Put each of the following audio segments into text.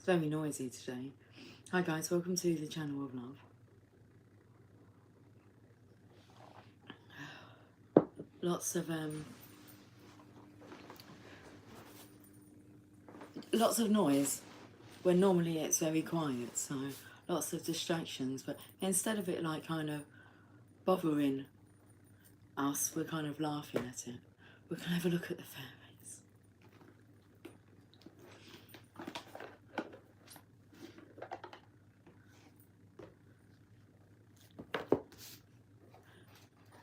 It's very noisy today. Hi guys, welcome to the channel of love. Lots of noise when normally it's very quiet, so lots of distractions, but instead of it like kind of bothering us, we're kind of laughing at it. We're gonna have a look at the fairies.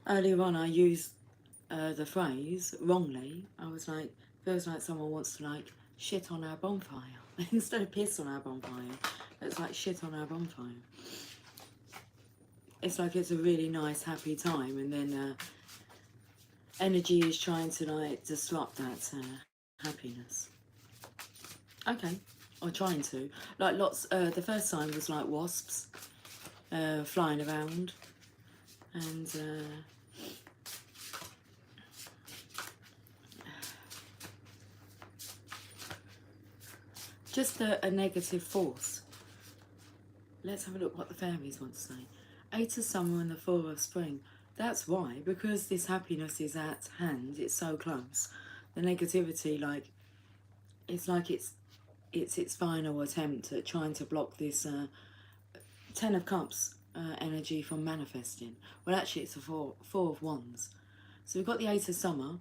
Earlier on I used the phrase wrongly. I was like, feels like someone wants to like shit on our bonfire. Instead of piss on our bonfire, it's like shit on our bonfire. It's like it's a really nice happy time, and then energy is trying to like disrupt that happiness. Okay, or trying to. Like lots, the first sign was like wasps flying around, and just a negative force. Let's have a look what the fairies want to say. 8 of summer and the 4 of spring. That's why, because this happiness is at hand, it's so close. The negativity, like, it's like it's its final attempt at trying to block this 10 of cups energy from manifesting. Well, actually, it's a four of wands. So we've got the 8 of summer.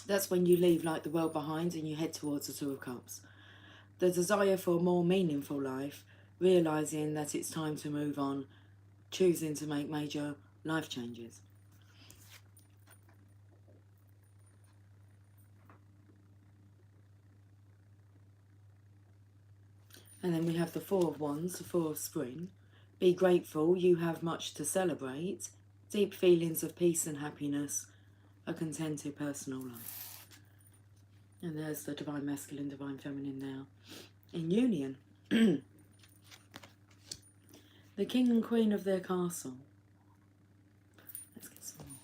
That's when you leave like the world behind and you head towards the 2 of cups. The desire for a more meaningful life, realising that it's time to move on, choosing to make major life changes. And then we have the 4 of wands, the 4 of spring. Be grateful, you have much to celebrate. Deep feelings of peace and happiness, a contented personal life. And there's the divine masculine, divine feminine now in union. The king and queen of their castle. Let's get some more.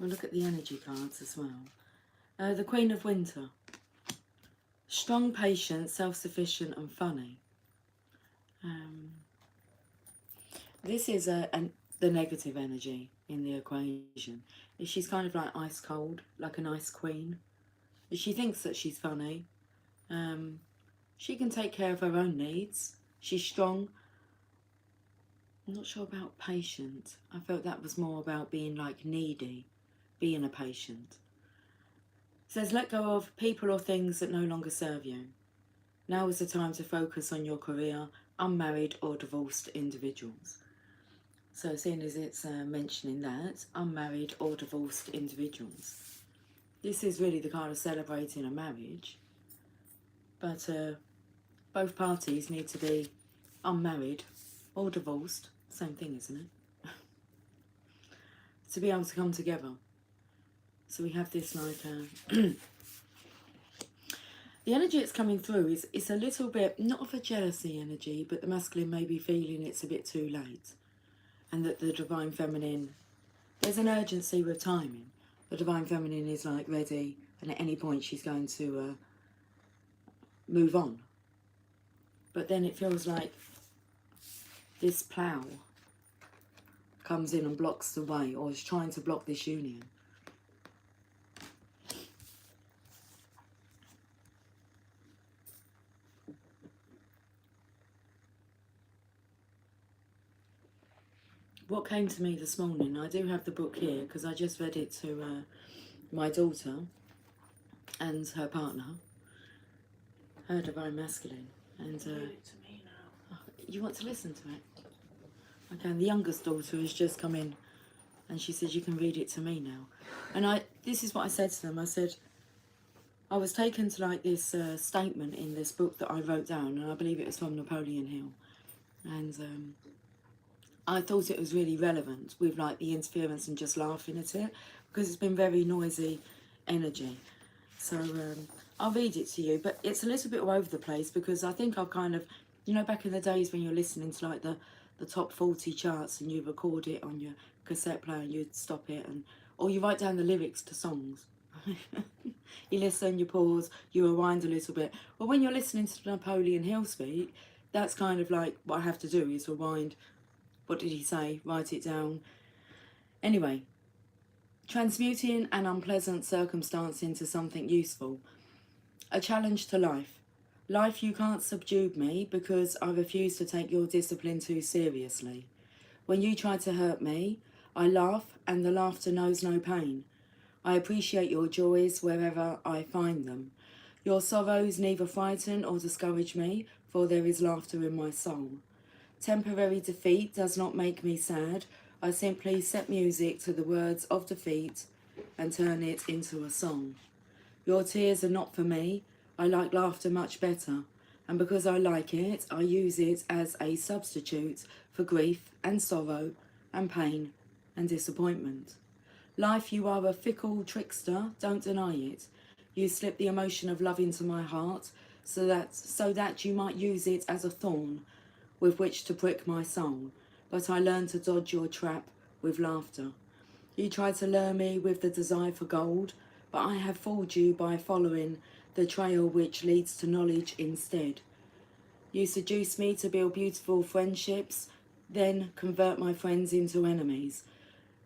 We'll look at the energy cards as well. The Queen of Winter. Strong, patient, self-sufficient and funny. This is the negative energy in the equation. She's kind of like ice cold, like an ice queen. She thinks that she's funny. She can take care of her own needs. She's strong. I'm not sure about patient. I felt that was more about being like needy, being a patient. It says let go of people or things that no longer serve you. Now is the time to focus on your career, unmarried or divorced individuals. So seeing as it's mentioning that, unmarried or divorced individuals. This is really the kind of celebrating a marriage, but both parties need to be unmarried or divorced, same thing, isn't it? To be able to come together. So we have this like, the energy that's coming through is it's a little bit, not of a jealousy energy, but the masculine may be feeling it's a bit too late. And that the divine feminine, there's an urgency with timing. The divine feminine is like ready, and at any point she's going to move on. But then it feels like this plough comes in and blocks the way, or is trying to block this union. What came to me this morning, I do have the book here because I just read it to my daughter and her partner, her divine masculine. And read it to me now. You want to listen to it? Okay, and the youngest daughter has just come in and she said you can read it to me now. And this is what I said to them. I said, I was taken to like this statement in this book that I wrote down, and I believe it was from Napoleon Hill. And I thought it was really relevant with like the interference and just laughing at it, because it's been very noisy energy. So I'll read it to you, but it's a little bit all over the place because I think I've kind of, you know, back in the days when you're listening to like the top 40 charts and you record it on your cassette player and you'd stop it, or you write down the lyrics to songs. You listen, you pause, you rewind a little bit. Well, when you're listening to Napoleon Hill speak, that's kind of like what I have to do is rewind. What did he say? Write it down. Anyway, transmuting an unpleasant circumstance into something useful. A challenge to life. Life, you can't subdue me because I refuse to take your discipline too seriously. When you try to hurt me, I laugh and the laughter knows no pain. I appreciate your joys wherever I find them. Your sorrows neither frighten or discourage me, for there is laughter in my soul. Temporary defeat does not make me sad. I simply set music to the words of defeat and turn it into a song. Your tears are not for me. I like laughter much better. And because I like it, I use it as a substitute for grief and sorrow and pain and disappointment. Life, you are a fickle trickster, don't deny it. You slip the emotion of love into my heart so that you might use it as a thorn with which to prick my soul. But I learn to dodge your trap with laughter. You try to lure me with the desire for gold, but I have fooled you by following the trail which leads to knowledge instead. You seduce me to build beautiful friendships, then convert my friends into enemies.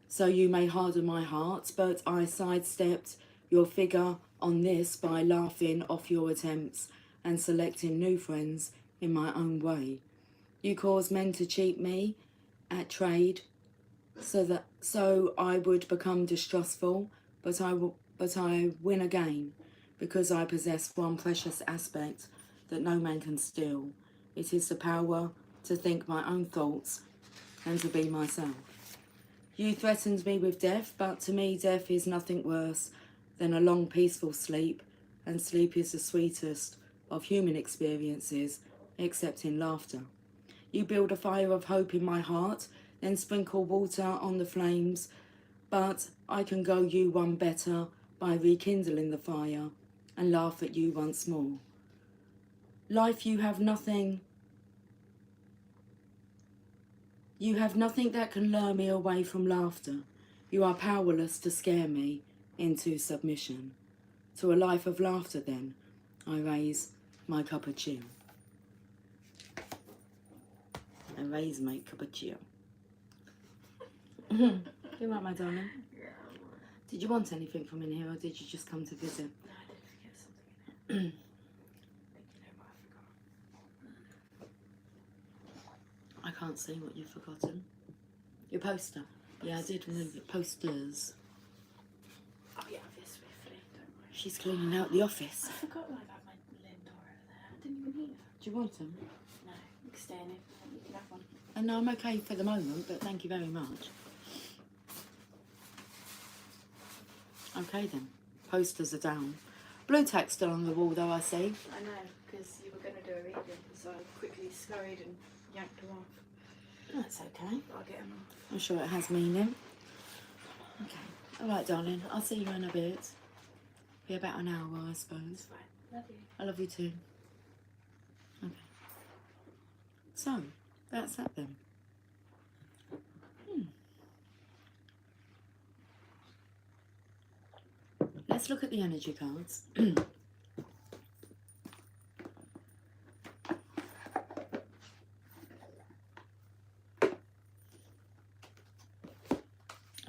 So you may harden my heart, but I sidestepped your figure on this by laughing off your attempts and selecting new friends in my own way. You cause men to cheat me at trade so I would become distrustful, but I win again because I possess one precious aspect that no man can steal. It is the power to think my own thoughts and to be myself. You threatened me with death, but to me death is nothing worse than a long peaceful sleep, and sleep is the sweetest of human experiences, except in laughter. You build a fire of hope in my heart, then sprinkle water on the flames, but I can go you one better by rekindling the fire and laugh at you once more. Life, you have nothing that can lure me away from laughter. You are powerless to scare me into submission. To a life of laughter, then, I raise my cup of chill. I raise my cup of chill. You right, my darling? Yeah. Did you want anything from in here, or did you just come to visit? No, I did forget something in it. Think you know what I forgot? I can't see what you've forgotten. Your poster. Yeah, I did remember it. Posters. Oh yeah, this swiftly. Don't worry. She's cleaning out the office. I forgot all about my Lindor over there. I didn't even hear. Do you want them? No, you can stay in it. You can have one. And no, I'm okay for the moment, but thank you very much. Okay then. Posters are down. Blue tack's still on the wall though, I see. I know, because you were going to do a reading, so I quickly scurried and yanked them off. That's okay. I'll get them off. I'm sure it has meaning. Okay. Alright, darling. I'll see you in a bit. Be about an hour, I suppose. It's fine. Love you. I love you too. Okay. So, that's that then. Let's look at the energy cards. I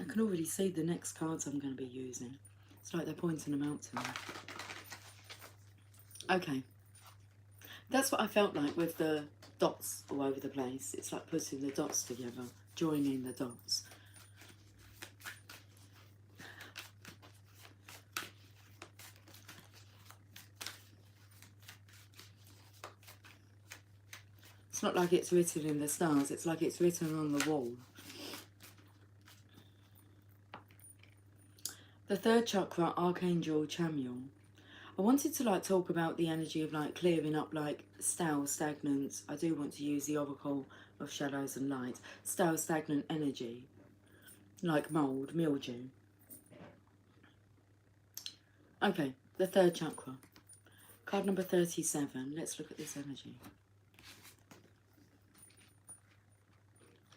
can already see the next cards I'm going to be using. It's like they're pointing them out to me. Okay. That's what I felt like with the dots all over the place. It's like putting the dots together, joining the dots. It's not like it's written in the stars, it's like it's written on the wall. The third chakra, Archangel Chamuel. I wanted to like talk about the energy of like clearing up like stale, stagnant. I do want to use the Oracle of Shadows and Light. Stale, stagnant energy, like mold, mildew. Okay, the third chakra. Card number 37. Let's look at this energy.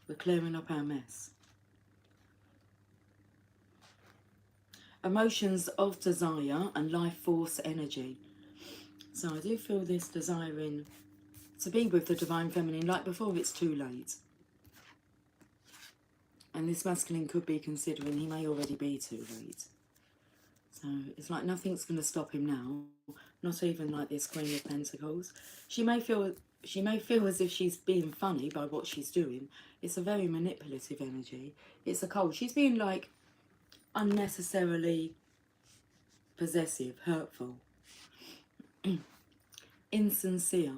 We're clearing up our mess. emotions of desire and life force energy. So I do feel this desiring to be with the Divine Feminine, like before it's too late. And this masculine could be considering he may already be too late. So it's like nothing's going to stop him now, not even like this Queen of Pentacles. She may feel as if she's being funny by what she's doing. It's a very manipulative energy. It's a cold. She's being like unnecessarily possessive, hurtful, insincere.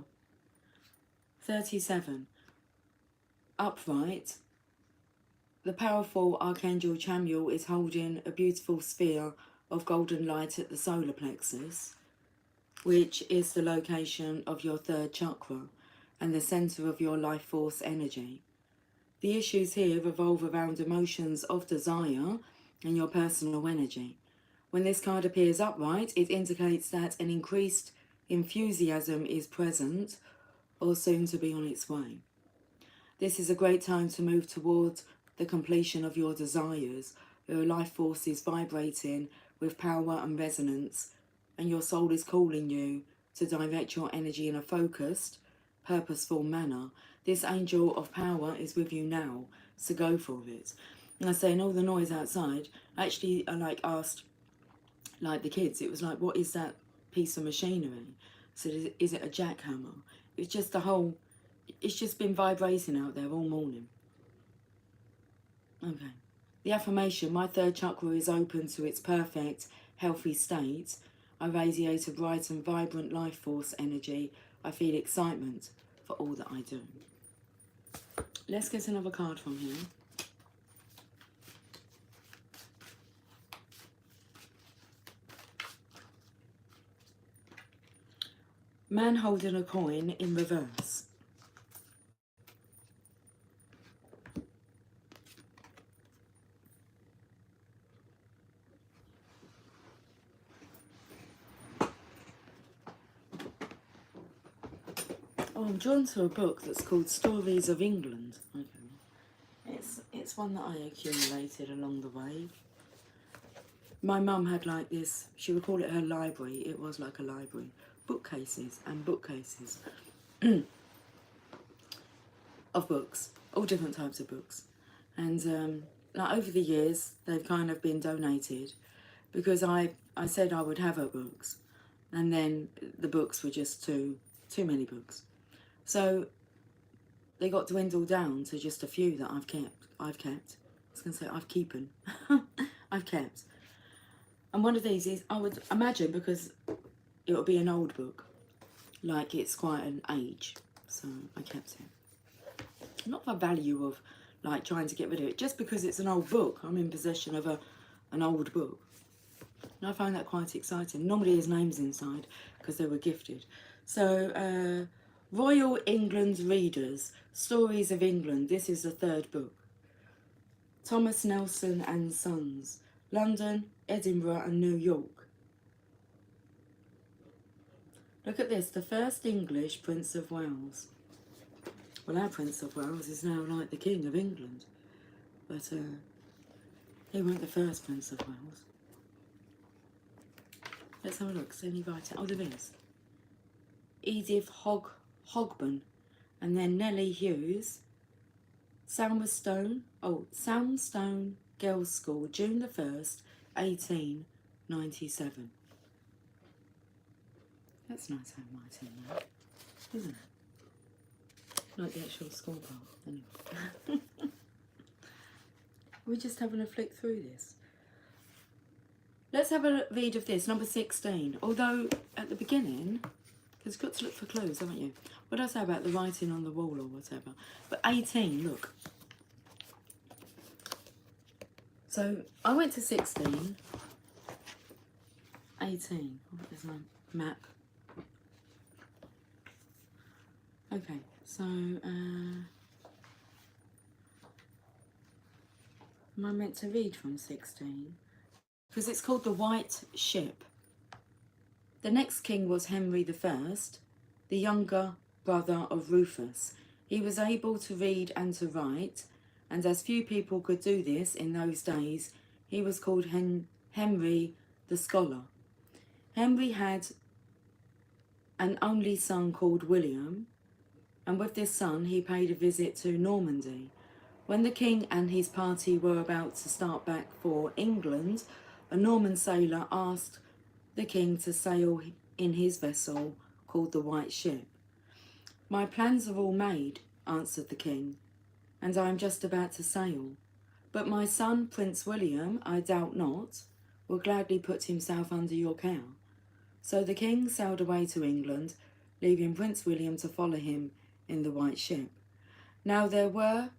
37. Upright. The powerful Archangel Chamuel is holding a beautiful sphere of golden light at the solar plexus, which is the location of your third chakra and the center of your life force energy. The issues here revolve around emotions of desire and your personal energy. When this card appears upright, it indicates that an increased enthusiasm is present or soon to be on its way. This is a great time to move towards the completion of your desires. Your life force is vibrating with power and resonance, and your soul is calling you to direct your energy in a focused, purposeful manner. This angel of power is with you now, so go for it. And I say, in all the noise outside, actually I asked the kids, it was like, what is that piece of machinery? So is it a jackhammer? It's just it's just been vibrating out there all morning. Okay. The affirmation, my third chakra is open to its perfect, healthy state. I radiate a bright and vibrant life force energy. I feel excitement for all that I do. Let's get another card from here. Man holding a coin in reverse. Oh, I'm drawn to a book that's called Stories of England. Okay. It's one that I accumulated along the way. My mum had like this, she would call it her library. It was like a library. Bookcases and bookcases of books, all different types of books. And over the years, they've kind of been donated because I said I would have her books, and then the books were just too many books. So they got dwindled down to just a few that I've kept. I was going to say I've keepen. I've kept. And one of these is, I would imagine, because it will be an old book, like it's quite an age, so I kept it. Not for value of like trying to get rid of it, just because it's an old book. I'm in possession of an old book. And I find that quite exciting. Normally his name's inside because they were gifted. So, Royal England Readers, Stories of England. This is the third book. Thomas Nelson and Sons, London, Edinburgh and New York. Look at this, the first English Prince of Wales. Well, our Prince of Wales is now like the King of England. But he weren't the first Prince of Wales. Let's have a look, see any writing. Oh, there is. Edith Hogben, and then Nellie Hughes. Soundstone Girls' School, June the 1st, 1897. That's nice handwriting there, isn't it? Like the actual school part, anyway. We're just having a flick through this. Let's have a read of this, number 16. Although, at the beginning, because you've got to look for clues, haven't you? What did I say about the writing on the wall or whatever? But 18, look. So, I went to 16. 18. Oh, there's my map. Okay, so, am I meant to read from 16? Because it's called The White Ship. The next king was Henry I, the younger brother of Rufus. He was able to read and to write, and as few people could do this in those days, he was called Henry the Scholar. Henry had an only son called William, and with this son he paid a visit to Normandy. When the king and his party were about to start back for England, a Norman sailor asked the king to sail in his vessel called the White Ship. "My plans are all made," answered the king, "and I am just about to sail. But my son, Prince William, I doubt not, will gladly put himself under your care." So the king sailed away to England, leaving Prince William to follow him in the White Ship. Now there were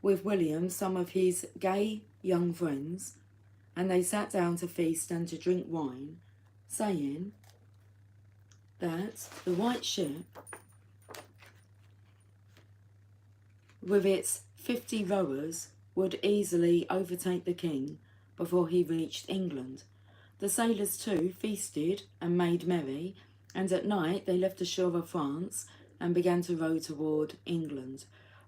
with William some of his gay young friends, and they sat down to feast and to drink wine, saying that the White Ship, with its 50 rowers, would easily overtake the king before he reached England. The sailors too feasted and made merry, and at night they left the shore of France and began to row toward England.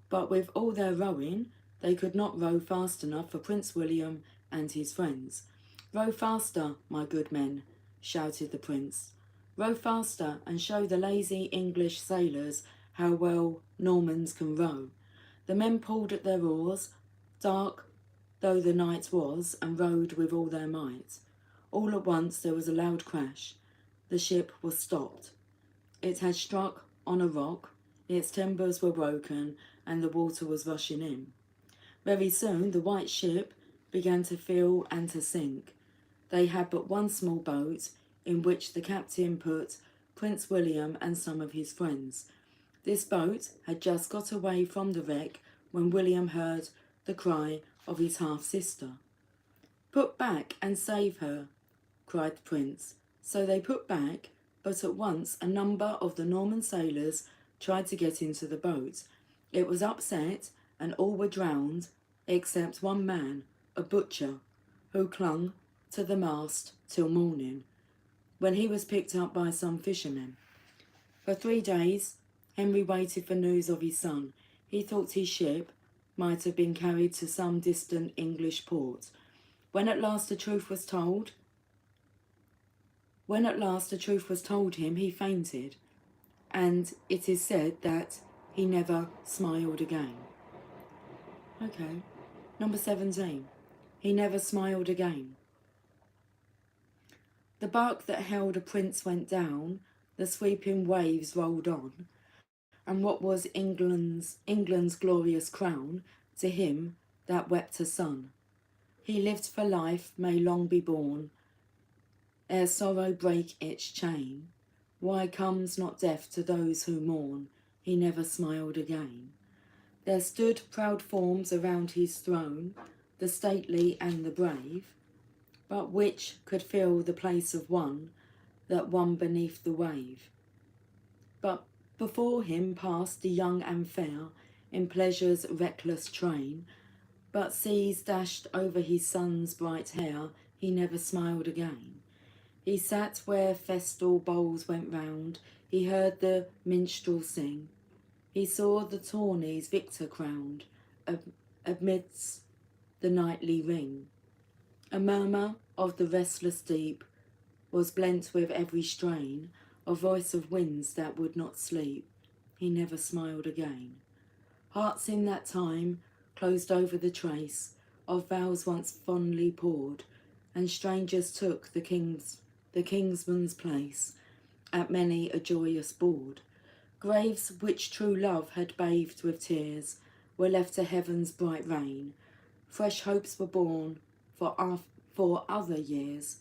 But with all their rowing, they could not row fast enough for Prince William and his friends. "Row faster, my good men," shouted the prince. "Row faster and show the lazy English sailors how well Normans can row." The men pulled at their oars, dark though the night was, and rowed with all their might. All at once there was a loud crash. The ship was stopped. It had struck on a rock, its timbers were broken, and the water was rushing in. Very soon the White Ship began to fill and to sink. They had but one small boat, in which the captain put Prince William and some of his friends. This boat had just got away from the wreck when William heard the cry of his half-sister. "Put back and save her," cried the prince. So they put back, but at once a number of the Norman sailors tried to get into the boat. It was upset, and all were drowned, except one man, a butcher, who clung to the mast till morning, when he was picked up by some fishermen. For 3 days Henry waited for news of his son. He thought his ship might have been carried to some distant English port. When at last the truth was told him, he fainted, and it is said that he never smiled again. Okay, number 17. He never smiled again. The bark that held a prince went down, the sweeping waves rolled on, and what was England's glorious crown, to him that wept a son. He lived for life may long be born, ere sorrow break its chain. Why comes not death to those who mourn? He never smiled again. There stood proud forms around his throne, the stately and the brave, but which could fill the place of one that won beneath the wave? But before him passed the young and fair, in pleasure's reckless train, but seas dashed over his son's bright hair, he never smiled again. He sat where festal bowls went round, he heard the minstrel sing, he saw the tourneys victor crowned, amidst the nightly ring. A murmur of the restless deep was blent with every strain, a voice of winds that would not sleep. He never smiled again. Hearts in that time closed over the trace of vows once fondly poured, and strangers took the kingsman's place at many a joyous board. Graves which true love had bathed with tears were left to heaven's bright rain. Fresh hopes were born for other years.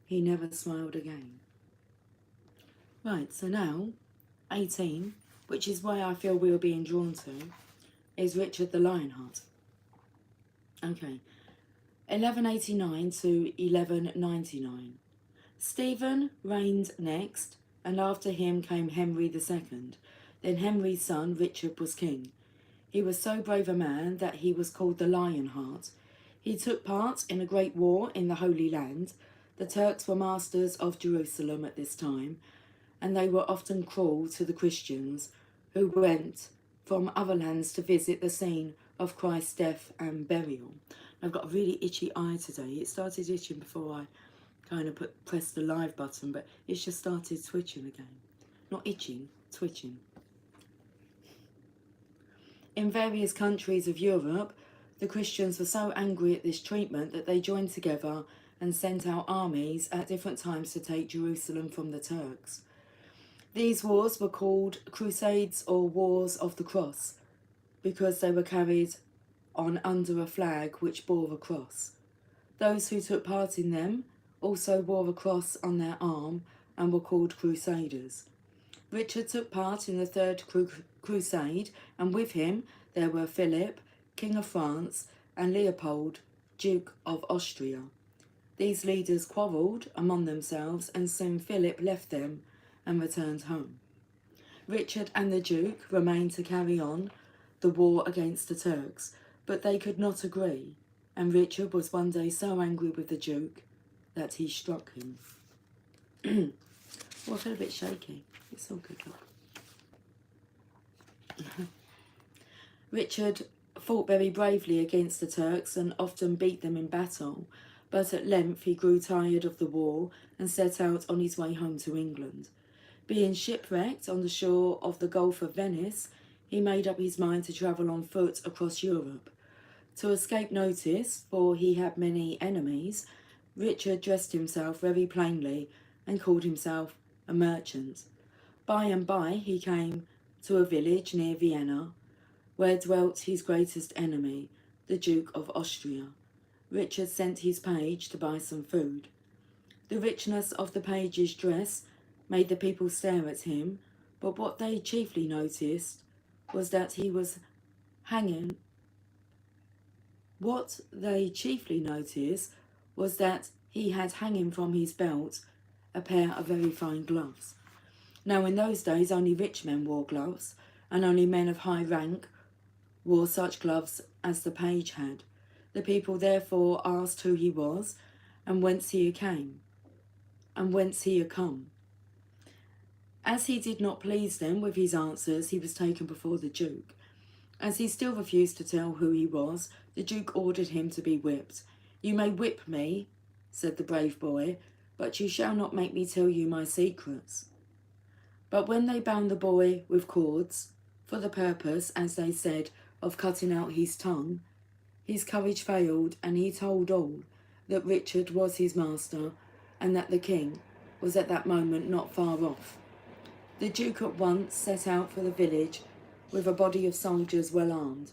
He never smiled again. Right, so now 18, which is where I feel we are being drawn to, is Richard the Lionheart. Okay, 1189 to 1199. Stephen reigned next, and after him came Henry II. Then Henry's son Richard was king. He was so brave a man that he was called the Lionheart. He took part in a great war in the Holy Land. The Turks were masters of Jerusalem at this time, and they were often cruel to the Christians who went from other lands to visit the scene of Christ's death and burial. I've got a really itchy eye today. It started itching before I kind of pressed the live button, but it's just started twitching again. Not itching, twitching. In various countries of Europe, the Christians were so angry at this treatment that they joined together and sent out armies at different times to take Jerusalem from the Turks. These wars were called Crusades or Wars of the Cross because they were carried on under a flag which bore a cross. Those who took part in them also wore a cross on their arm and were called Crusaders. Richard took part in the Third Crusade, and with him there were Philip, King of France, and Leopold, Duke of Austria. These leaders quarrelled among themselves, and soon Philip left them and returned home. Richard and the Duke remained to carry on the war against the Turks, but they could not agree, and Richard was one day so angry with the Duke that he struck him. Well, I feel a bit shaky. It's all good, look. Richard fought very bravely against the Turks and often beat them in battle, but at length he grew tired of the war and set out on his way home to England. Being shipwrecked on the shore of the Gulf of Venice, he made up his mind to travel on foot across Europe. To escape notice, for he had many enemies, Richard dressed himself very plainly and called himself a merchant. By and by he came to a village near Vienna, where dwelt his greatest enemy, the Duke of Austria. Richard sent his page to buy some food. The richness of the page's dress made the people stare at him, but what they chiefly noticed was that he was hanging. What they chiefly noticed was that he had hanging from his belt a pair of very fine gloves. Now in those days only rich men wore gloves, and only men of high rank wore such gloves as the page had. The people therefore asked who he was, and whence he came, and whence he had come. As he did not please them with his answers, he was taken before the Duke. As he still refused to tell who he was, the Duke ordered him to be whipped. "You may whip me," said the brave boy, "but you shall not make me tell you my secrets." But when they bound the boy with cords, for the purpose, as they said, of cutting out his tongue, his courage failed, and he told all that Richard was his master, and that the king was at that moment not far off. The Duke at once set out for the village with a body of soldiers well armed.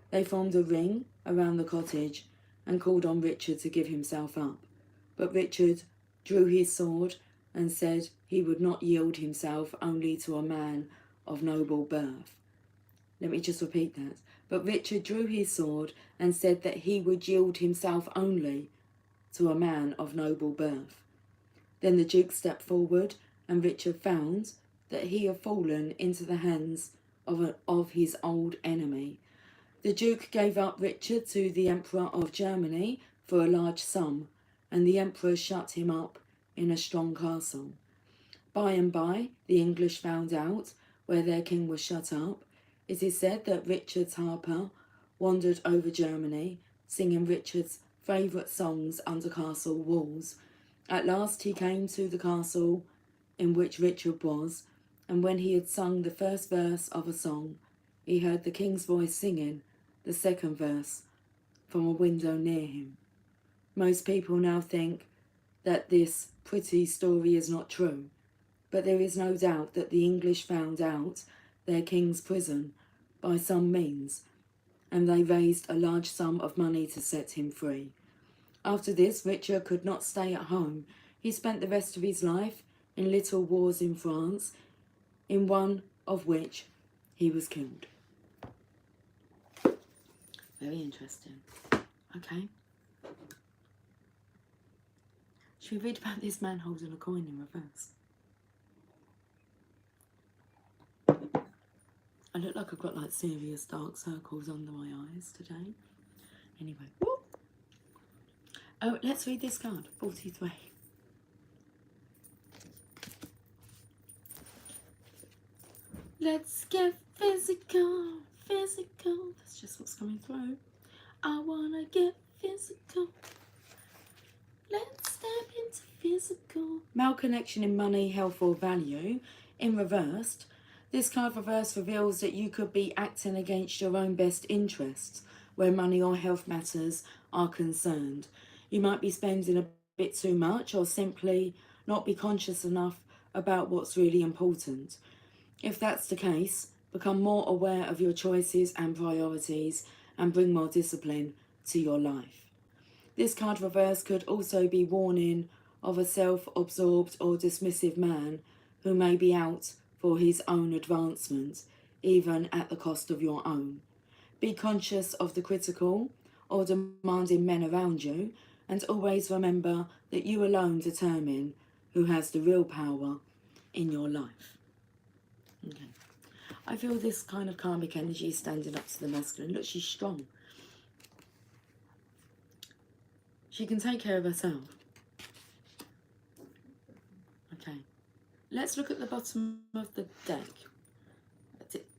They formed a ring around the cottage and called on Richard to give himself up. But Richard drew his sword and said he would not yield himself only to a man of noble birth. Let me just repeat that. But Richard drew his sword and said that he would yield himself only to a man of noble birth. Then the Duke stepped forward, and Richard found that he had fallen into the hands of his old enemy. The Duke gave up Richard to the Emperor of Germany for a large sum, and the Emperor shut him up in a strong castle. By and by, the English found out where their king was shut up. It is said that Richard's harper wandered over Germany, singing Richard's favourite songs under castle walls. At last he came to the castle in which Richard was, and when he had sung the first verse of a song, he heard the king's voice singing the second verse from a window near him. Most people now think that this pretty story is not true, but there is no doubt that the English found out their king's prison by some means, and they raised a large sum of money to set him free. After this, Richard could not stay at home. He spent the rest of his life in little wars in France, in one of which he was killed. Very interesting. Okay. Should we read about this man holding a coin in reverse? I look like I've got like serious dark circles under my eyes today. Anyway. Whoop. Oh, let's read this card. 43. Let's get physical, physical. That's just what's coming through. I wanna get physical. Let's step into physical. Malconnection in money, health or value. In reversed, this card reverse reveals that you could be acting against your own best interests where money or health matters are concerned. You might be spending a bit too much or simply not be conscious enough about what's really important. If that's the case, become more aware of your choices and priorities and bring more discipline to your life. This card reverse could also be warning of a self-absorbed or dismissive man who may be out for his own advancement, even at the cost of your own. Be conscious of the critical or demanding men around you, and always remember that you alone determine who has the real power in your life. Okay. I feel this kind of karmic energy is standing up to the masculine. Look, she's strong. She can take care of herself. Okay. Let's look at the bottom of the deck.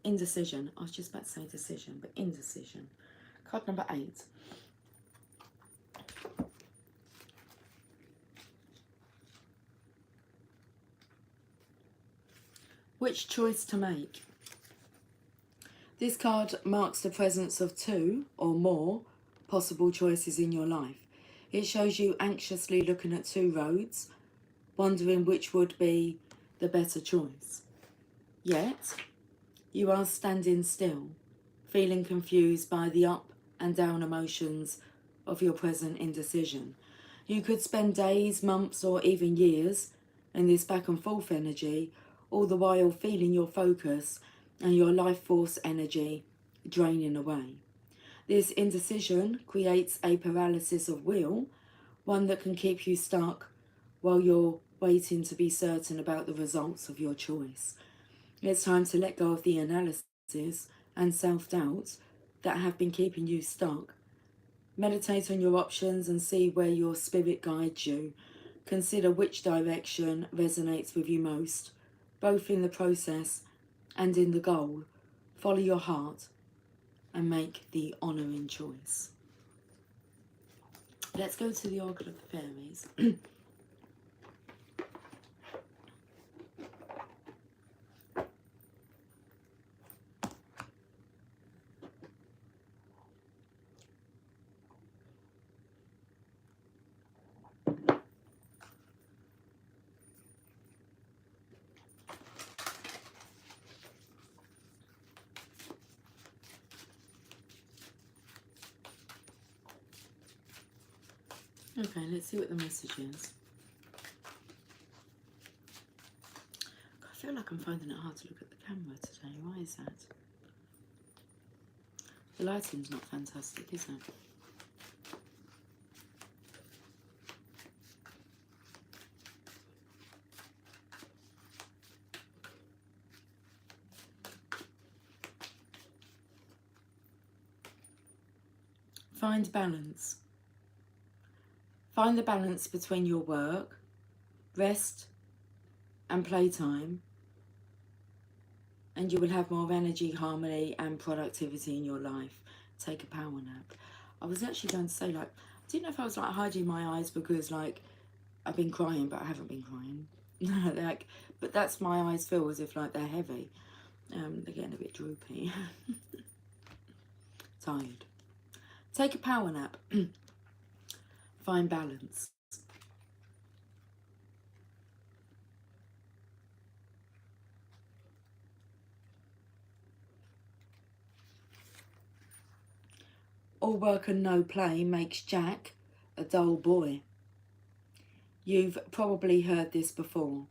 Indecision. I was just about to say decision, but indecision. Card number 8. Which choice to make? This card marks the presence of 2 or more possible choices in your life. It shows you anxiously looking at 2 roads, wondering which would be the better choice. Yet, you are standing still, feeling confused by the up and down emotions of your present indecision. You could spend days, months, or even years in this back and forth energy, all the while feeling your focus and your life force energy draining away. This indecision creates a paralysis of will, one that can keep you stuck while you're waiting to be certain about the results of your choice. It's time to let go of the analysis and self-doubt that have been keeping you stuck. Meditate on your options and see where your spirit guides you. Consider which direction resonates with you most, both in the process and in the goal. Follow your heart and make the honouring choice. Let's go to the Oracle of the Fairies. Okay, let's see what the message is. I feel like I'm finding it hard to look at the camera today. Why is that? The lighting's not fantastic, is it? Find balance. Find the balance between your work, rest and playtime, and you will have more energy, harmony and productivity in your life. Take a power nap. I was actually going to say, like, I didn't know if I was like hiding my eyes because like I've been crying, but I haven't been crying. Like, but that's my eyes feel as if like they're heavy. They're getting a bit droopy. Tired. Take a power nap. Find balance. All work and no play makes Jack a dull boy. You've probably heard this before.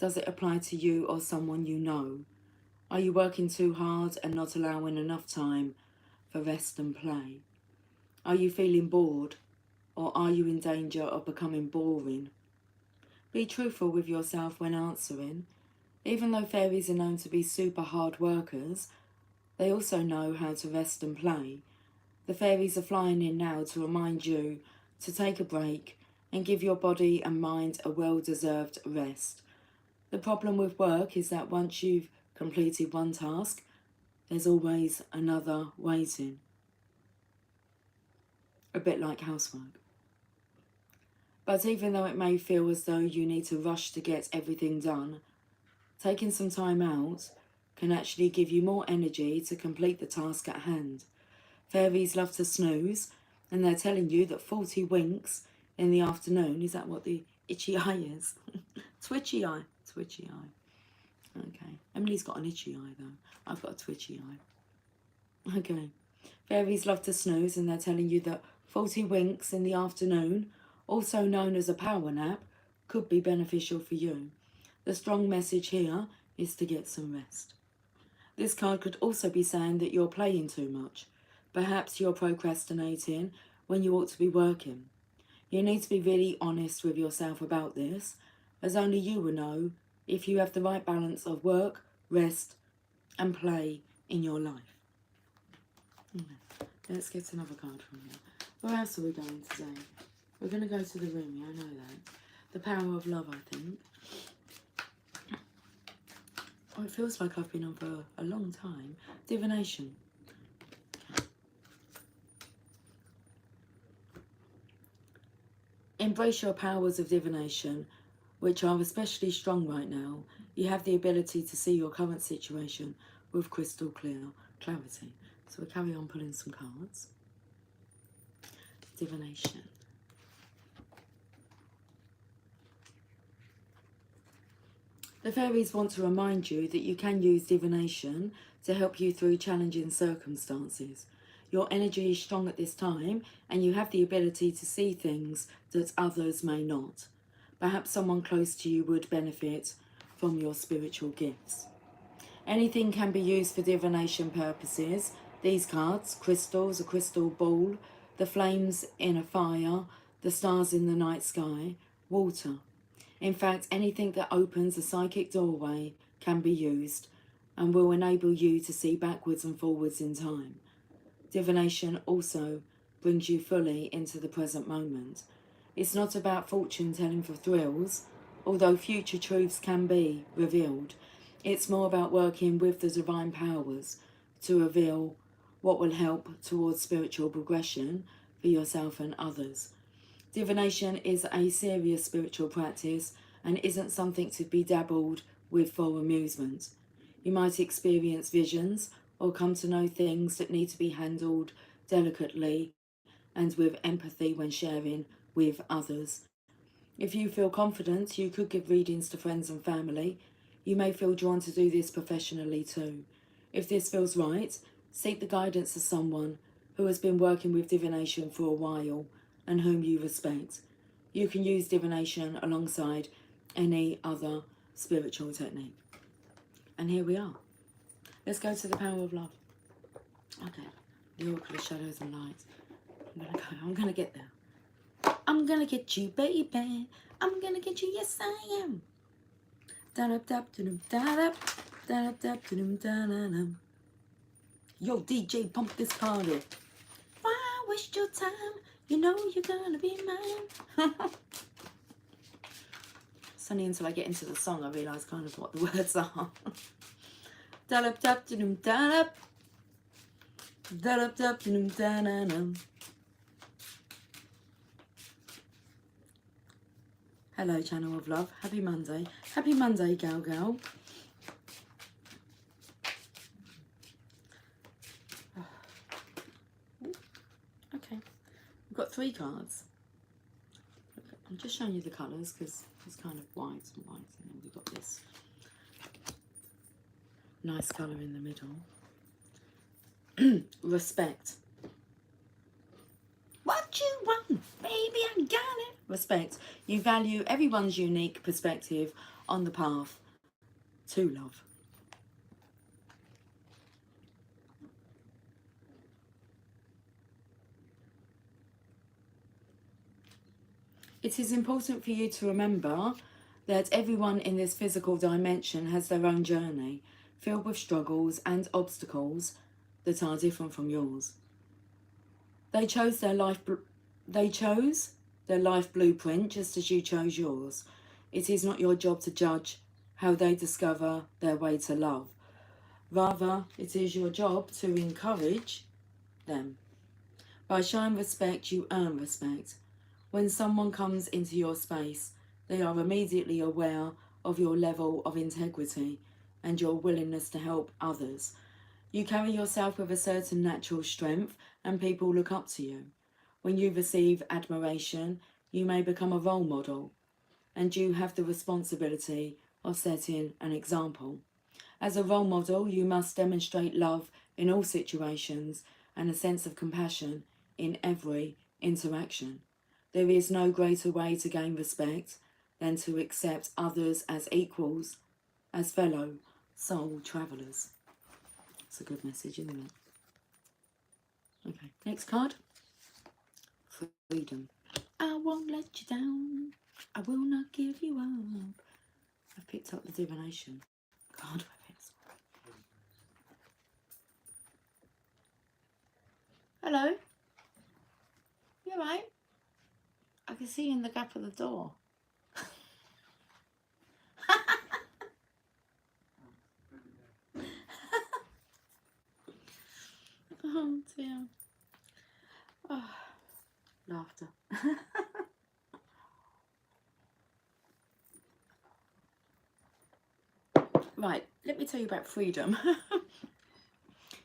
Does it apply to you or someone you know? Are you working too hard and not allowing enough time for rest and play? Are you feeling bored, or are you in danger of becoming boring? Be truthful with yourself when answering. Even though fairies are known to be super hard workers, they also know how to rest and play. The fairies are flying in now to remind you to take a break and give your body and mind a well-deserved rest. The problem with work is that once you've completed one task, there's always another waiting. a bit like housework. But even though it may feel as though you need to rush to get everything done, taking some time out can actually give you more energy to complete the task at hand. Fairies love to snooze, and they're telling you that 40 winks in the afternoon, is that what the itchy eye is? Twitchy eye. Twitchy eye. Okay. Emily's got an itchy eye though. I've got a twitchy eye. Okay. Fairies love to snooze, and they're telling you that 40 winks in the afternoon, also known as a power nap, could be beneficial for you. The strong message here is to get some rest. This card could also be saying that you're playing too much. Perhaps you're procrastinating when you ought to be working. You need to be really honest with yourself about this, as only you will know if you have the right balance of work, rest, and play in your life. Let's get another card from you. Where else are we going today? We're going to go to the room, yeah, I know that. The power of love, I think. Oh, it feels like I've been on for a long time. Divination. Embrace your powers of divination, which are especially strong right now. You have the ability to see your current situation with crystal clear clarity. So we'll carry on pulling some cards. Divination. The fairies want to remind you that you can use divination to help you through challenging circumstances. Your energy is strong at this time, and you have the ability to see things that others may not. Perhaps someone close to you would benefit from your spiritual gifts. Anything can be used for divination purposes. These cards: crystals, a crystal ball, the flames in a fire, the stars in the night sky, water. In fact, anything that opens a psychic doorway can be used and will enable you to see backwards and forwards in time. Divination also brings you fully into the present moment. It's not about fortune telling for thrills, although future truths can be revealed. It's more about working with the divine powers to reveal what will help towards spiritual progression for yourself and others. Divination is a serious spiritual practice and isn't something to be dabbled with for amusement. You might experience visions or come to know things that need to be handled delicately and with empathy when sharing with others. If you feel confident, you could give readings to friends and family. You may feel drawn to do this professionally too. If this feels right, seek the guidance of someone who has been working with divination for a while and whom you respect. You can use divination alongside any other spiritual technique. And here we are. Let's go to the power of love. Okay, the oracle of shadows and lights. I'm gonna get there. I'm gonna get you, baby. I'm gonna get you, yes I am. Yo, DJ, pump this party. Why waste your time? You know you're gonna be mine. It's only until I get into the song I realise kind of what the words are. Hello, Channel of Love. Happy Monday. Happy Monday, gal gal. Okay, we've got 3 cards. I'm just showing you the colours because it's kind of white and white, and then we've got this nice colour in the middle. Respect. What you want, baby, I got it. Respect. You value everyone's unique perspective on the path to love. It is important for you to remember that everyone in this physical dimension has their own journey, filled with struggles and obstacles that are different from yours. They chose their life blueprint just as you chose yours. It is not your job to judge how they discover their way to love. Rather, it is your job to encourage them. By showing respect, you earn respect. When someone comes into your space, they are immediately aware of your level of integrity and your willingness to help others. You carry yourself with a certain natural strength, and people look up to you. When you receive admiration, you may become a role model, and you have the responsibility of setting an example. As a role model, you must demonstrate love in all situations and a sense of compassion in every interaction. There is no greater way to gain respect than to accept others as equals, as fellow soul travellers. It's a good message, isn't it? Okay, next card. Freedom. I won't let you down. I will not give you up. I've picked up the divination card with it. Hello? You alright? I can see you in the gap of the door. Oh dear. Oh, laughter. Right, let me tell you about freedom.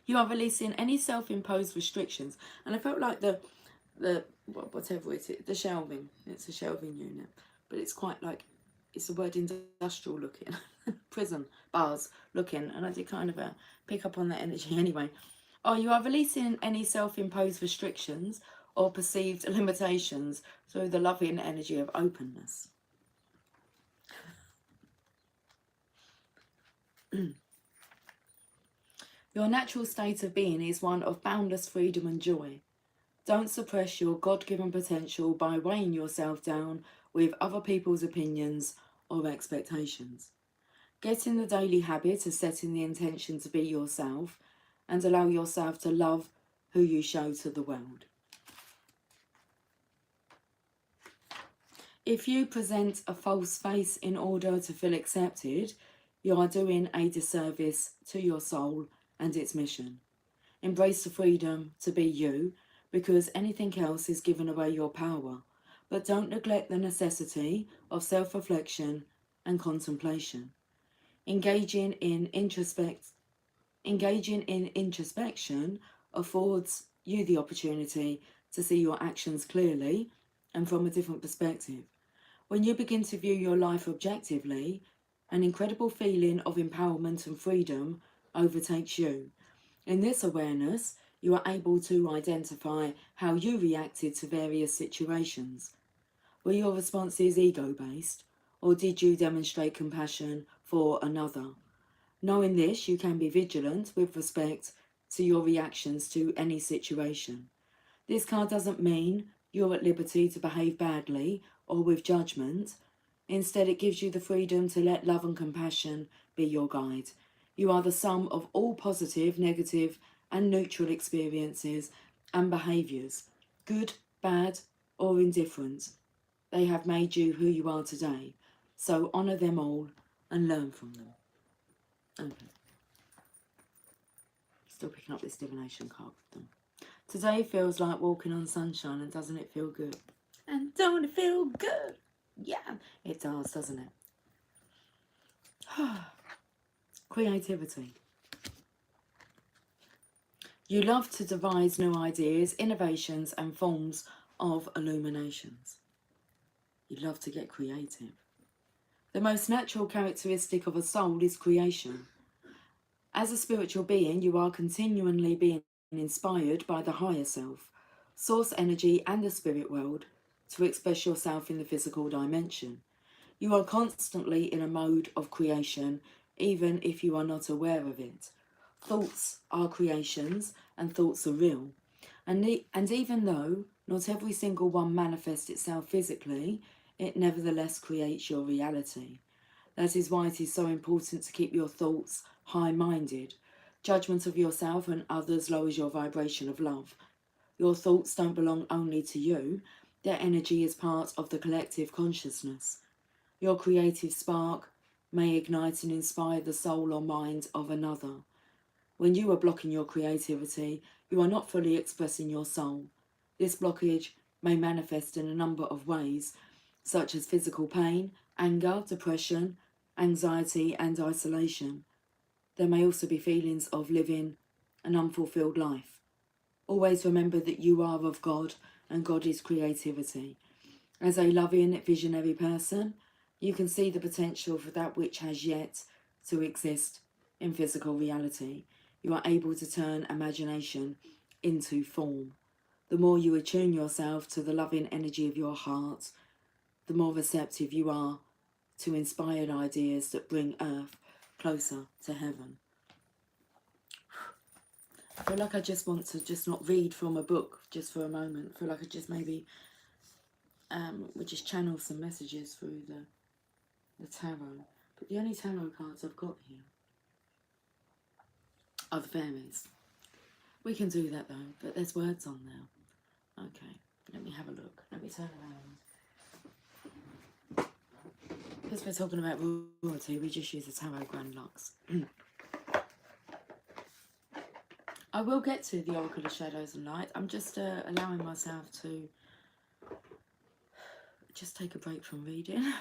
You are releasing any self-imposed restrictions, and I felt like the whatever it is, the shelving. It's a shelving unit, but it's quite like, it's the word industrial looking, prison bars looking, and I did kind of pick up on that energy anyway. Oh, you are releasing any self-imposed restrictions or perceived limitations through the loving energy of openness. Your natural state of being is one of boundless freedom and joy. Don't suppress your God-given potential by weighing yourself down with other people's opinions or expectations. Get in the daily habit of setting the intention to be yourself and allow yourself to love who you show to the world. If you present a false face in order to feel accepted, you are doing a disservice to your soul and its mission. Embrace the freedom to be you, because anything else is giving away your power. But don't neglect the necessity of self-reflection and contemplation. Engaging in introspection affords you the opportunity to see your actions clearly and from a different perspective. When you begin to view your life objectively, an incredible feeling of empowerment and freedom overtakes you. In this awareness, you are able to identify how you reacted to various situations. Were your responses ego-based, or did you demonstrate compassion for another? Knowing this, you can be vigilant with respect to your reactions to any situation. This card doesn't mean you're at liberty to behave badly or with judgment. Instead, it gives you the freedom to let love and compassion be your guide. You are the sum of all positive, negative, and neutral experiences and behaviours, good, bad, or indifferent. They have made you who you are today, so honour them all and learn from them. Okay. Still picking up this divination card with them. Today feels like walking on sunshine, and doesn't it feel good? And don't it feel good? Yeah, it does, doesn't it? Creativity. You love to devise new ideas, innovations, and forms of illuminations. You love to get creative. The most natural characteristic of a soul is creation. As a spiritual being, you are continually being inspired by the higher self, source energy, and the spirit world to express yourself in the physical dimension. You are constantly in a mode of creation, even if you are not aware of it. Thoughts are creations, and thoughts are real. And even though not every single one manifests itself physically, it nevertheless creates your reality. That is why it is so important to keep your thoughts high-minded. Judgment of yourself and others lowers your vibration of love. Your thoughts don't belong only to you. Their energy is part of the collective consciousness. Your creative spark may ignite and inspire the soul or mind of another. When you are blocking your creativity, you are not fully expressing your soul. This blockage may manifest in a number of ways, such as physical pain, anger, depression, anxiety, and isolation. There may also be feelings of living an unfulfilled life. Always remember that you are of God and God is creativity. As a loving, visionary person, you can see the potential for that which has yet to exist in physical reality. You are able to turn imagination into form. The more you attune yourself to the loving energy of your heart, the more receptive you are to inspired ideas that bring earth closer to heaven. I feel like I just want to just not read from a book just for a moment. I feel like I just maybe we just channel some messages through the tarot. But the only tarot cards I've got here are the fairies. We can do that though, but there's words on there. Okay, let me have a look. Let me turn around. Because we're talking about royalty, we just use the Tarot Grand Lux. I will get to the Oracle of Shadows and Light. I'm just allowing myself to just take a break from reading.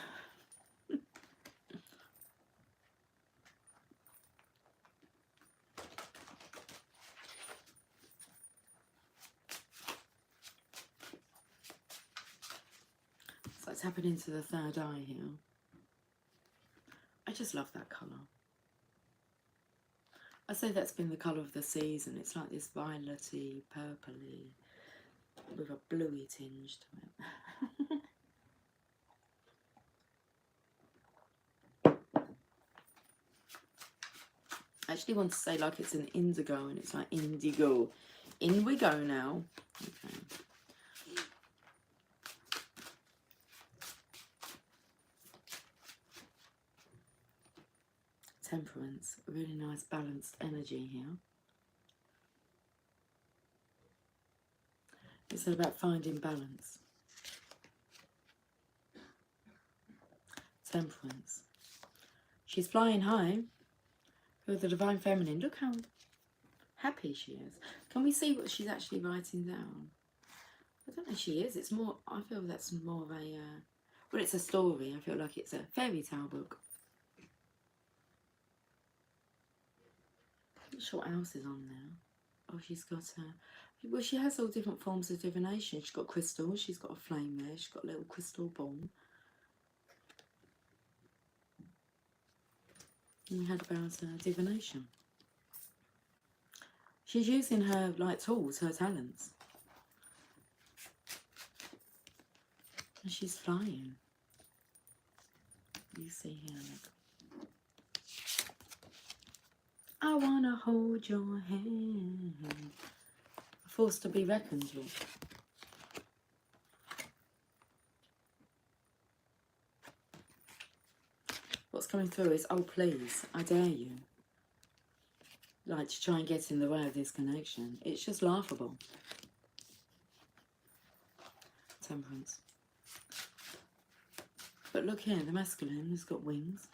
So it's tapping into the third eye here. I just love that colour. I say that's been the colour of the season. It's like this violety, purpley, with a bluey tinge to it. I actually want to say like it's an indigo, and it's like indigo. In we go now. Okay. Temperance, a really nice balanced energy here. It's about finding balance. Temperance. She's flying high with the Divine Feminine. Look how happy she is. Can we see what she's actually writing down? I don't know if she is. It's more, I feel that's more of a, well, it's a story. I feel like it's a fairy tale book. I'm not sure what else is on there. Oh, she's got well, she has all different forms of divination. She's got crystals, she's got a flame there, she's got a little crystal ball. And we had about divination. She's using her like tools, her talents. And she's flying. You see here, look. I wanna hold your hand. A force to be reckoned with. What's coming through is, oh please, I dare you. Like to try and get in the way of this connection. It's just laughable. Temperance. But look here, the masculine has got wings.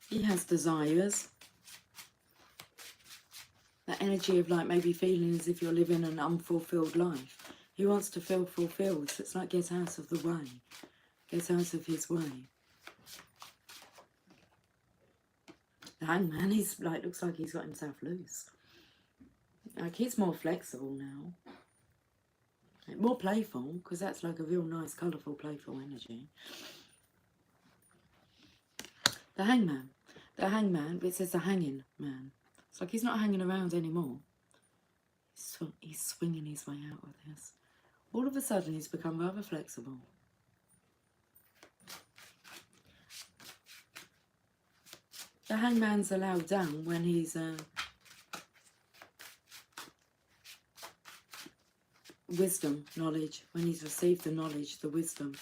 He has desires. That energy of like maybe feeling as if you're living an unfulfilled life. He wants to feel fulfilled. So it's like get out of the way. Get out of his way. The Hangman, he's like, looks like he's got himself loose. Like he's more flexible now. More playful, because that's like a real nice, colourful, playful energy. The Hangman. The Hangman, it says the hanging man. It's like he's not hanging around anymore. He's swinging his way out of this. All of a sudden, he's become rather flexible. The Hangman's allowed down when he's wisdom, knowledge, when he's received the knowledge, the wisdom.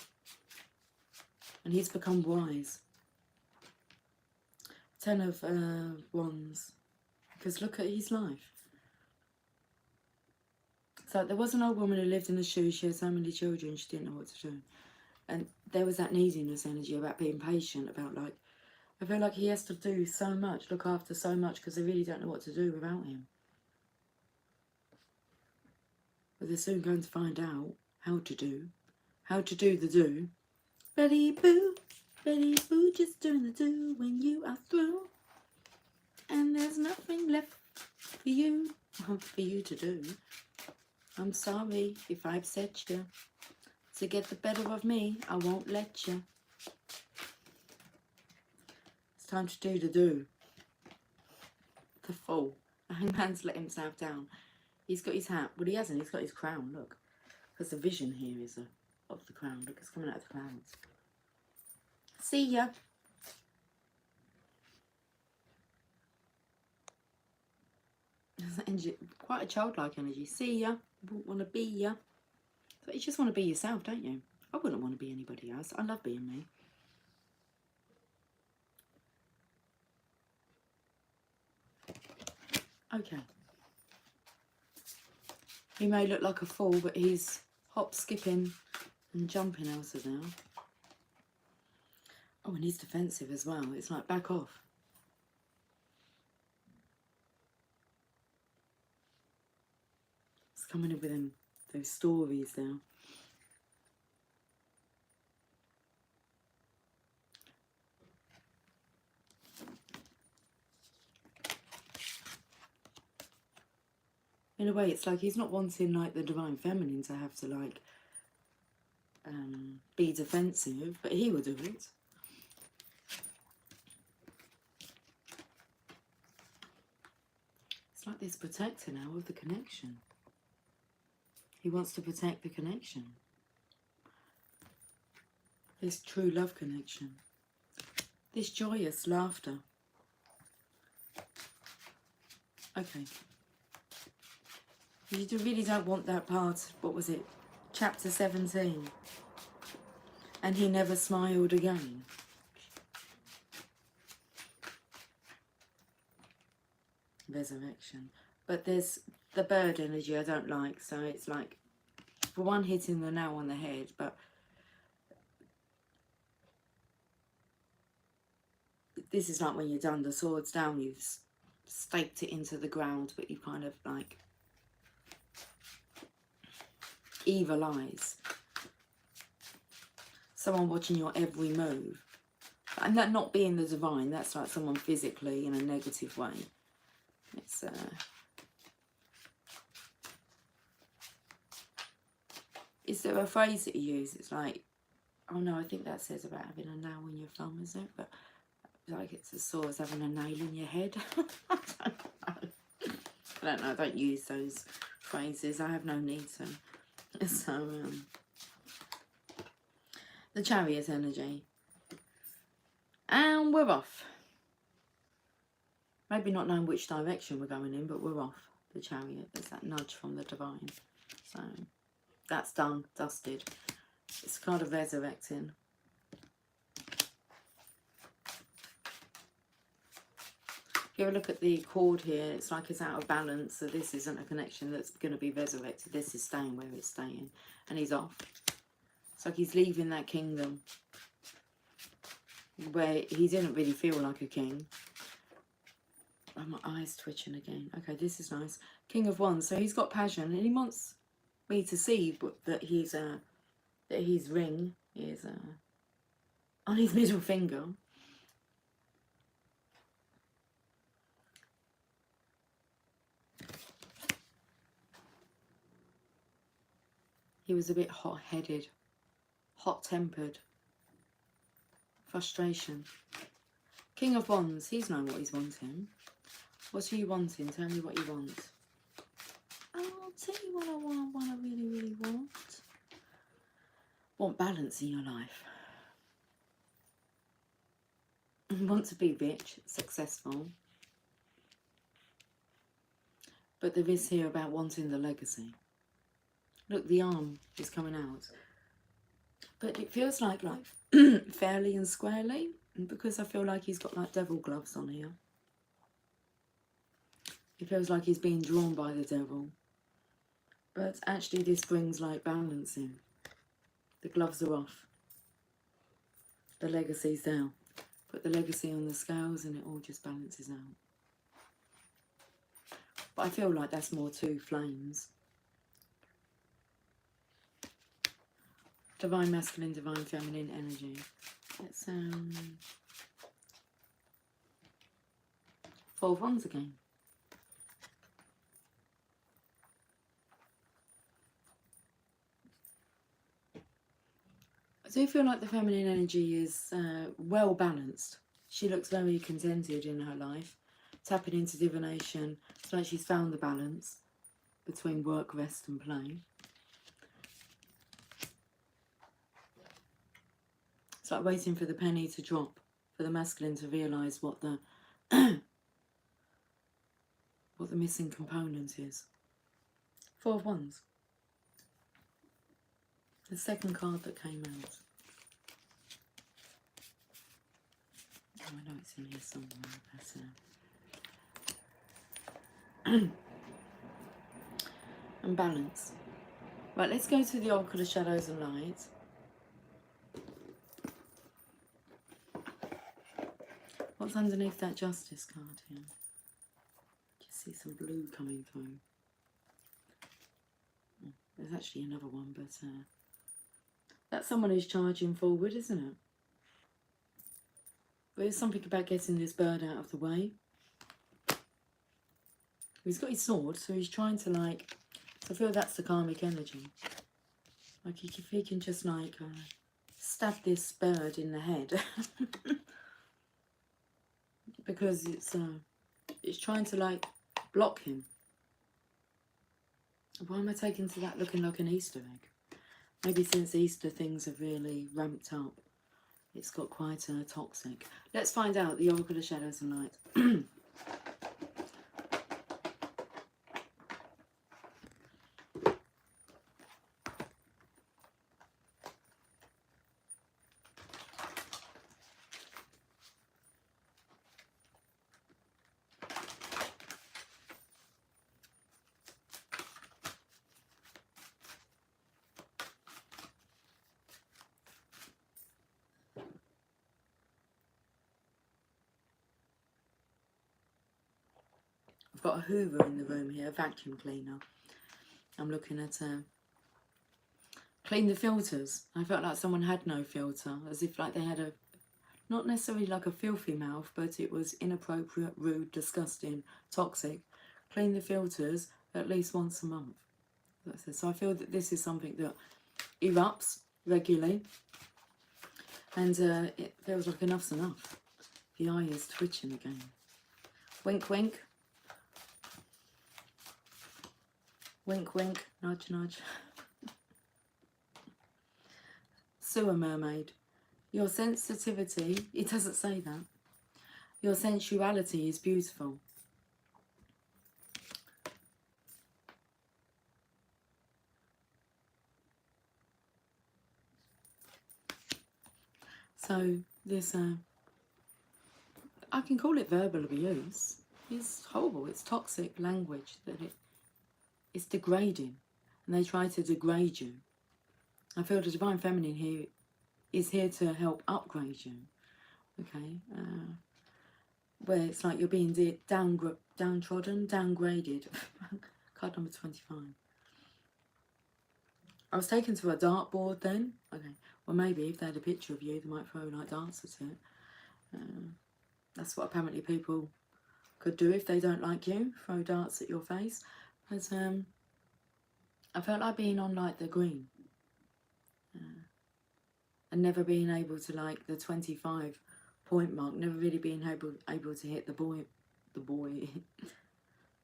And he's become wise. 10 of Wands. Because look at his life. So there was an old woman who lived in a shoe. She had so many children, she didn't know what to do. And there was that neediness energy about being patient, about like I feel like he has to do so much, look after so much, because they really don't know what to do without him. But they're soon going to find out how to do the do. Betty Boo, just doing the do when you are through. And there's nothing left for you to do. I'm sorry if I upset you. To get the better of me, I won't let you. It's time to do the do. The fool. Hangman's let himself down. He's got his hat. Well, he hasn't. He's got his crown, look. Because the vision here is of the crown. Look, it's coming out of the clouds. See ya. Quite a childlike energy. See ya. Wouldn't want to be ya. But you just want to be yourself, don't you? I wouldn't want to be anybody else. I love being me. Okay. He may look like a fool, but he's hop, skipping and jumping Elsa now. Oh, and he's defensive as well. It's like, back off. It's coming in with him, those stories now. In a way, it's like he's not wanting like the divine feminine to have to like be defensive, but he would do it. It's like this protector now of the connection. He wants to protect the connection. This true love connection. This joyous laughter. Okay. You really don't want that part, what was it, chapter 17. And he never smiled again. Resurrection. But there's the bird energy I don't like, so it's like, for one, hitting the nail on the head, but this is like when you're done, the sword's down, you've staked it into the ground, but you kind of like evil eyes. Someone watching your every move. And that not being the divine, that's like someone physically in a negative way. It's is there a phrase that you use? It's like, oh no, I think that says about having a nail in your thumb, is it? But like it's as sore as having a nail in your head. I don't know. I don't use those phrases. I have no need to. So, the Chariot energy. And we're off. Maybe not knowing which direction we're going in, but we're off. The Chariot. There's that nudge from the divine. So, that's done. Dusted. It's kind of resurrecting. If you have a look at the cord here, it's like it's out of balance, so this isn't a connection that's going to be resurrected. This is staying where it's staying, and he's off. It's like he's leaving that kingdom where he didn't really feel like a king. Oh, my eyes twitching again. Okay, this is nice. King of Wands, so he's got passion, and he wants me to see that his ring is on his middle finger. He was a bit hot-headed, hot-tempered, frustration. King of Wands, he's known what he's wanting. What's he wanting? Tell me what you want. I'll tell you what I want, what I really, really want. Want balance in your life. Want to be rich, successful. But there is here about wanting the legacy. Look, the arm is coming out. But it feels like fairly and squarely. Because I feel like he's got like devil gloves on here. It feels like he's being drawn by the devil. But actually this brings like balance in. The gloves are off. The legacy's down. Put the legacy on the scales and it all just balances out. But I feel like that's more two flames. Divine masculine, divine feminine energy. Let's 4 of Wands again. I do feel like the feminine energy is well balanced. She looks very contented in her life. Tapping into divination. It's like she's found the balance between work, rest and play. It's like waiting for the penny to drop, for the masculine to realise what the what the missing component is. 4 of Wands. The second card that came out. Oh, I know it's in here somewhere. And balance. Right, let's go to the Oracle of Shadows and Light. What's underneath that Justice card here? Just see some blue coming through. There's actually another one, but that's someone who's charging forward, isn't it? But there's something about getting this bird out of the way. He's got his sword, so he's trying to like... So I feel that's the karmic energy. Like if he can just like stab this bird in the head. Because it's trying to like block him. Why am I taking to that looking like an Easter egg? Maybe since Easter things have really ramped up. It's got quite toxic. Let's find out the Oracle of Shadows and Light. I've got a Hoover in the room here, a vacuum cleaner. I'm looking at clean the filters. I felt like someone had no filter, as if like they had a, not necessarily like a filthy mouth, but it was inappropriate, rude, disgusting, toxic. Clean the filters at least once a month. So I feel that this is something that erupts regularly, and it feels like enough's enough. The eye is twitching again. Wink, wink. Wink, wink, nudge, nudge. Sewer mermaid. Your sensitivity, it doesn't say that. Your sensuality is beautiful. So this, I can call it verbal abuse. It's horrible. It's toxic language that it's degrading, and they try to degrade you. I feel the Divine Feminine here is here to help upgrade you, okay? Where it's like you're being downtrodden, downgraded. Card number 25. I was taken to a dartboard then. Okay, well maybe if they had a picture of you, they might throw like darts at it. That's what apparently people could do if they don't like you, throw darts at your face. But I felt like being on like the green. And never being able to like the 25 point mark, never really being able to hit the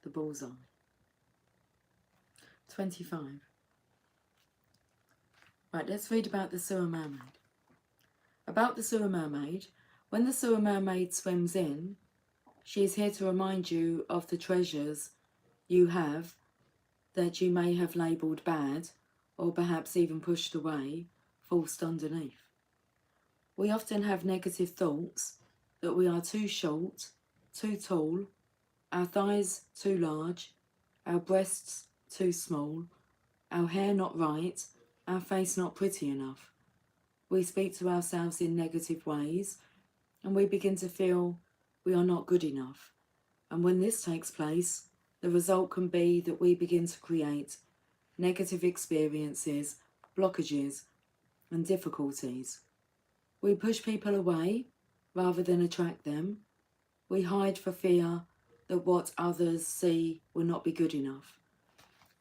bullseye. 25. Right, let's read about the sewer mermaid. About the sewer mermaid. When the sewer mermaid swims in, she is here to remind you of the treasures you have that you may have labelled bad, or perhaps even pushed away, forced underneath. We often have negative thoughts that we are too short, too tall, our thighs too large, our breasts too small, our hair not right, our face not pretty enough. We speak to ourselves in negative ways, and we begin to feel we are not good enough. And when this takes place, the result can be that we begin to create negative experiences, blockages, and difficulties. We push people away rather than attract them. We hide for fear that what others see will not be good enough.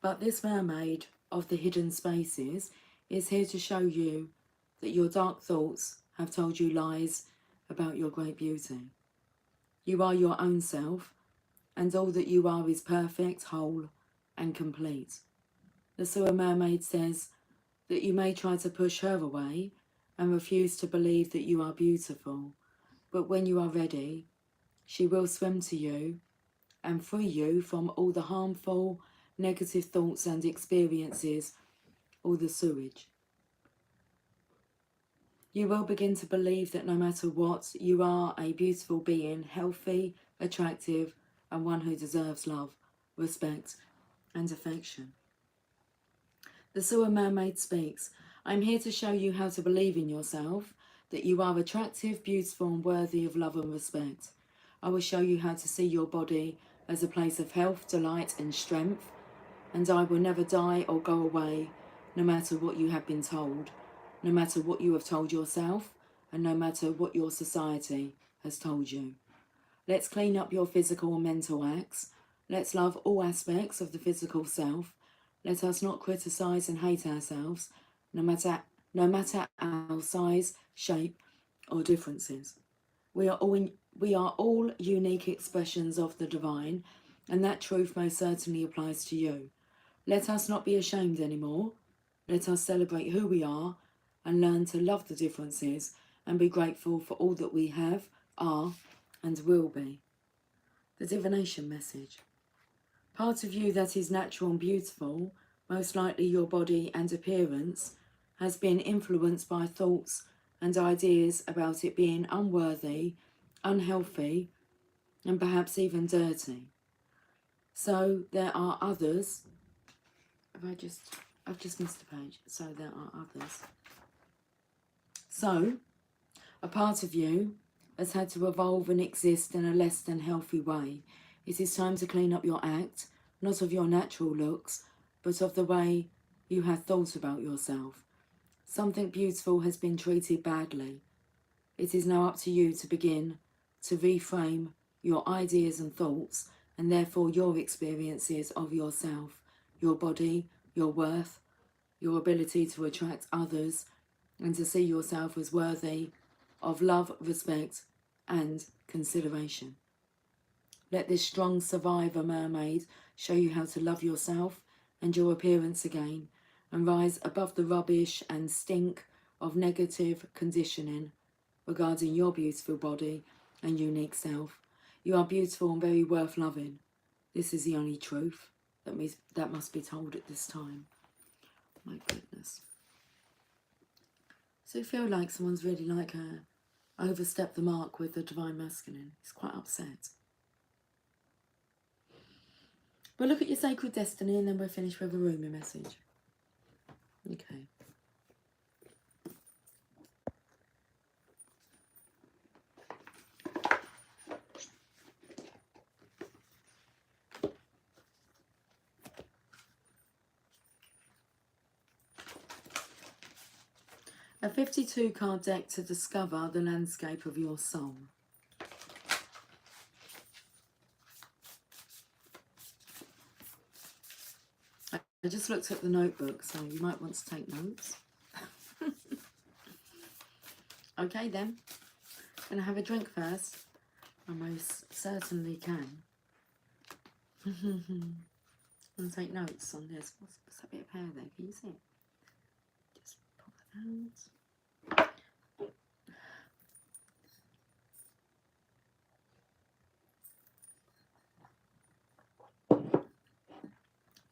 But this mermaid of the hidden spaces is here to show you that your dark thoughts have told you lies about your great beauty. You are your own self, and all that you are is perfect, whole, and complete. The Sewer Mermaid says that you may try to push her away and refuse to believe that you are beautiful, but when you are ready, she will swim to you and free you from all the harmful, negative thoughts and experiences, all the sewage. You will begin to believe that no matter what, you are a beautiful being, healthy, attractive, and one who deserves love, respect, and affection. The Sewer Mermaid speaks. I'm here to show you how to believe in yourself, that you are attractive, beautiful, and worthy of love and respect. I will show you how to see your body as a place of health, delight, and strength, and I will never die or go away, no matter what you have been told, no matter what you have told yourself, and no matter what your society has told you. Let's clean up your physical and mental acts. Let's love all aspects of the physical self. Let us not criticise and hate ourselves, no matter our size, shape, or differences. We are all unique expressions of the divine, and that truth most certainly applies to you. Let us not be ashamed anymore. Let us celebrate who we are and learn to love the differences and be grateful for all that we have, are, and will be. The divination message. Part of you that is natural and beautiful, most likely your body and appearance, has been influenced by thoughts and ideas about it being unworthy, unhealthy, and perhaps even dirty. So there are others. I've just missed a page. So there are others. So a part of you has had to evolve and exist in a less than healthy way. It is time to clean up your act, not of your natural looks, but of the way you have thought about yourself. Something beautiful has been treated badly. It is now up to you to begin to reframe your ideas and thoughts, and therefore your experiences of yourself, your body, your worth, your ability to attract others, and to see yourself as worthy of love, respect, and consideration. Let this strong survivor mermaid show you how to love yourself and your appearance again, and rise above the rubbish and stink of negative conditioning regarding your beautiful body and unique self. You are beautiful and very worth loving. This is the only truth that must be told at this time. My goodness. So you feel like someone's really like overstepped the mark with the divine masculine. He's quite upset. We'll look at your sacred destiny and then we'll finish with a Rumi message. Okay. A 52 card deck to discover the landscape of your soul. I just looked at the notebook, so you might want to take notes. Okay then, I'm gonna have a drink first. I most certainly can. I'm gonna take notes on this. What's that bit of hair there? Can you see it? Just pop that out.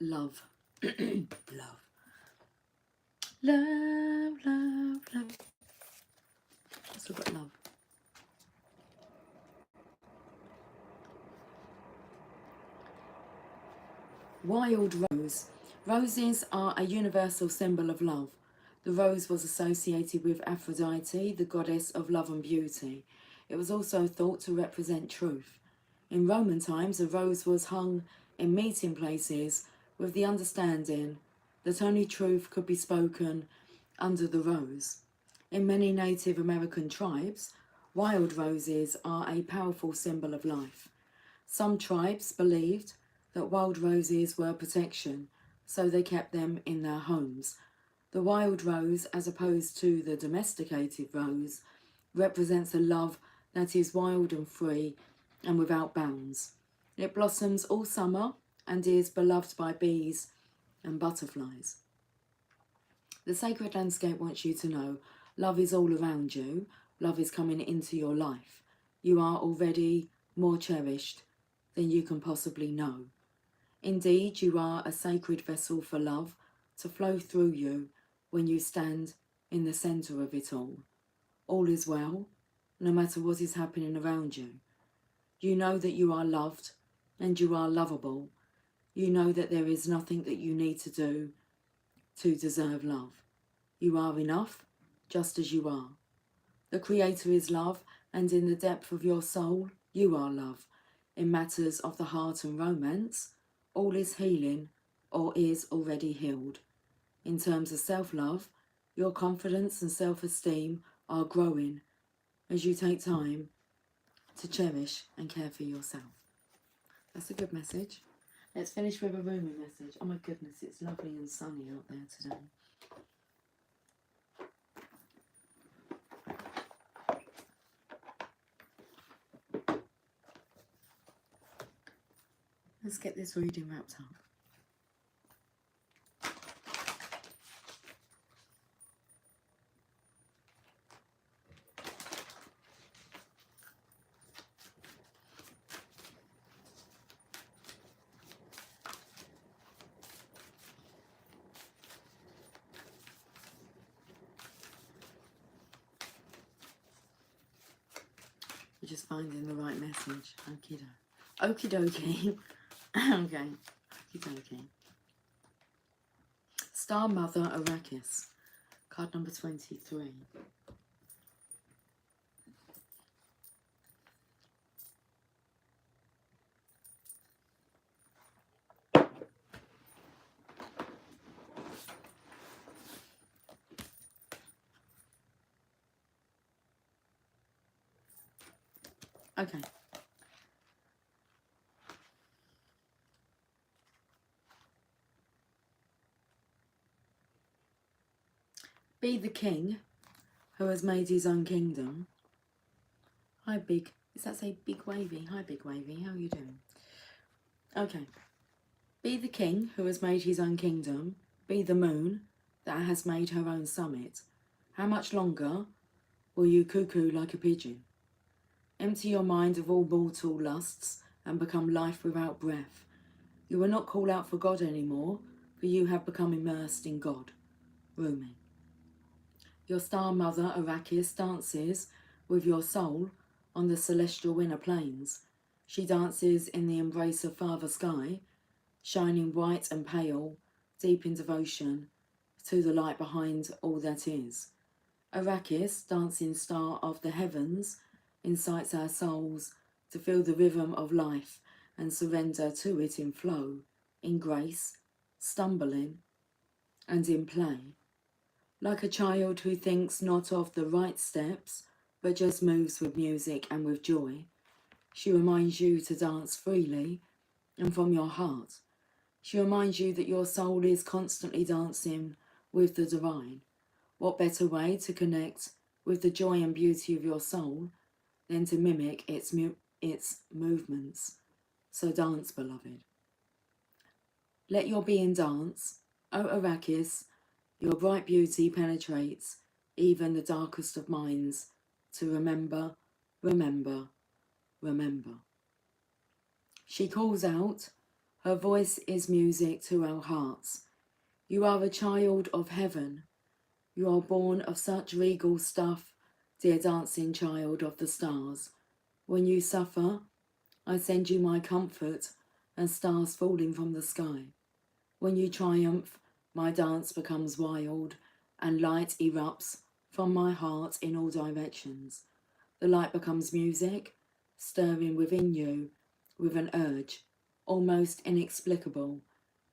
Love. Love. Love, love, love. Let's look at love. Wild rose. Roses are a universal symbol of love. The rose was associated with Aphrodite, the goddess of love and beauty. It was also thought to represent truth. In Roman times, a rose was hung in meeting places with the understanding that only truth could be spoken under the rose. In many Native American tribes, wild roses are a powerful symbol of life. Some tribes believed that wild roses were protection, so they kept them in their homes. The wild rose, as opposed to the domesticated rose, represents a love that is wild and free and without bounds. It blossoms all summer and is beloved by bees and butterflies. The sacred landscape wants you to know love is all around you, love is coming into your life. You are already more cherished than you can possibly know. Indeed, you are a sacred vessel for love to flow through you when you stand in the centre of it all. All is well, no matter what is happening around you. You know that you are loved and you are lovable. You know that there is nothing that you need to do to deserve love. You are enough, just as you are. The Creator is love, and in the depth of your soul, you are love. In matters of the heart and romance, all is healing or is already healed. In terms of self-love, your confidence and self-esteem are growing as you take time to cherish and care for yourself. That's a good message. Let's finish with a Rumi message. Oh my goodness, it's lovely and sunny out there today. Let's get this reading wrapped up. We're just finding the right message. Okie dokie. Okay. Okie dokie. Star Mother Arrakis. Card number 23. Okay. Be the king who has made his own kingdom. Hi, Big. Does that say Big Wavy? Hi, Big Wavy. How are you doing? Okay. Be the king who has made his own kingdom. Be the moon that has made her own summit. How much longer will you cuckoo like a pigeon? Empty your mind of all mortal lusts and become life without breath. You will not call out for God anymore, for you have become immersed in God. Rumi. Your star mother, Arrakis, dances with your soul on the celestial inner planes. She dances in the embrace of Father Sky, shining white and pale, deep in devotion to the light behind all that is. Arrakis, dancing star of the heavens, incites our souls to feel the rhythm of life and surrender to it in flow, in grace, stumbling, and in play. Like a child who thinks not of the right steps, but just moves with music and with joy, she reminds you to dance freely and from your heart. She reminds you that your soul is constantly dancing with the divine. What better way to connect with the joy and beauty of your soul than to mimic its movements? So dance, beloved. Let your being dance. O Arrakis, your bright beauty penetrates even the darkest of minds to remember, remember, remember. She calls out, her voice is music to our hearts. You are a child of heaven. You are born of such regal stuff, dear dancing child of the stars. When you suffer, I send you my comfort and stars falling from the sky. When you triumph, my dance becomes wild and light erupts from my heart in all directions. The light becomes music, stirring within you with an urge, almost inexplicable,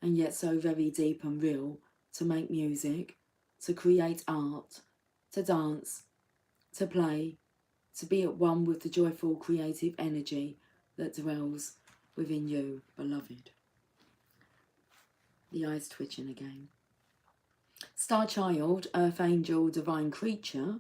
and yet so very deep and real, to make music, to create art, to dance, to play, to be at one with the joyful creative energy that dwells within you, beloved. The eyes twitching again. Star child, earth angel, divine creature,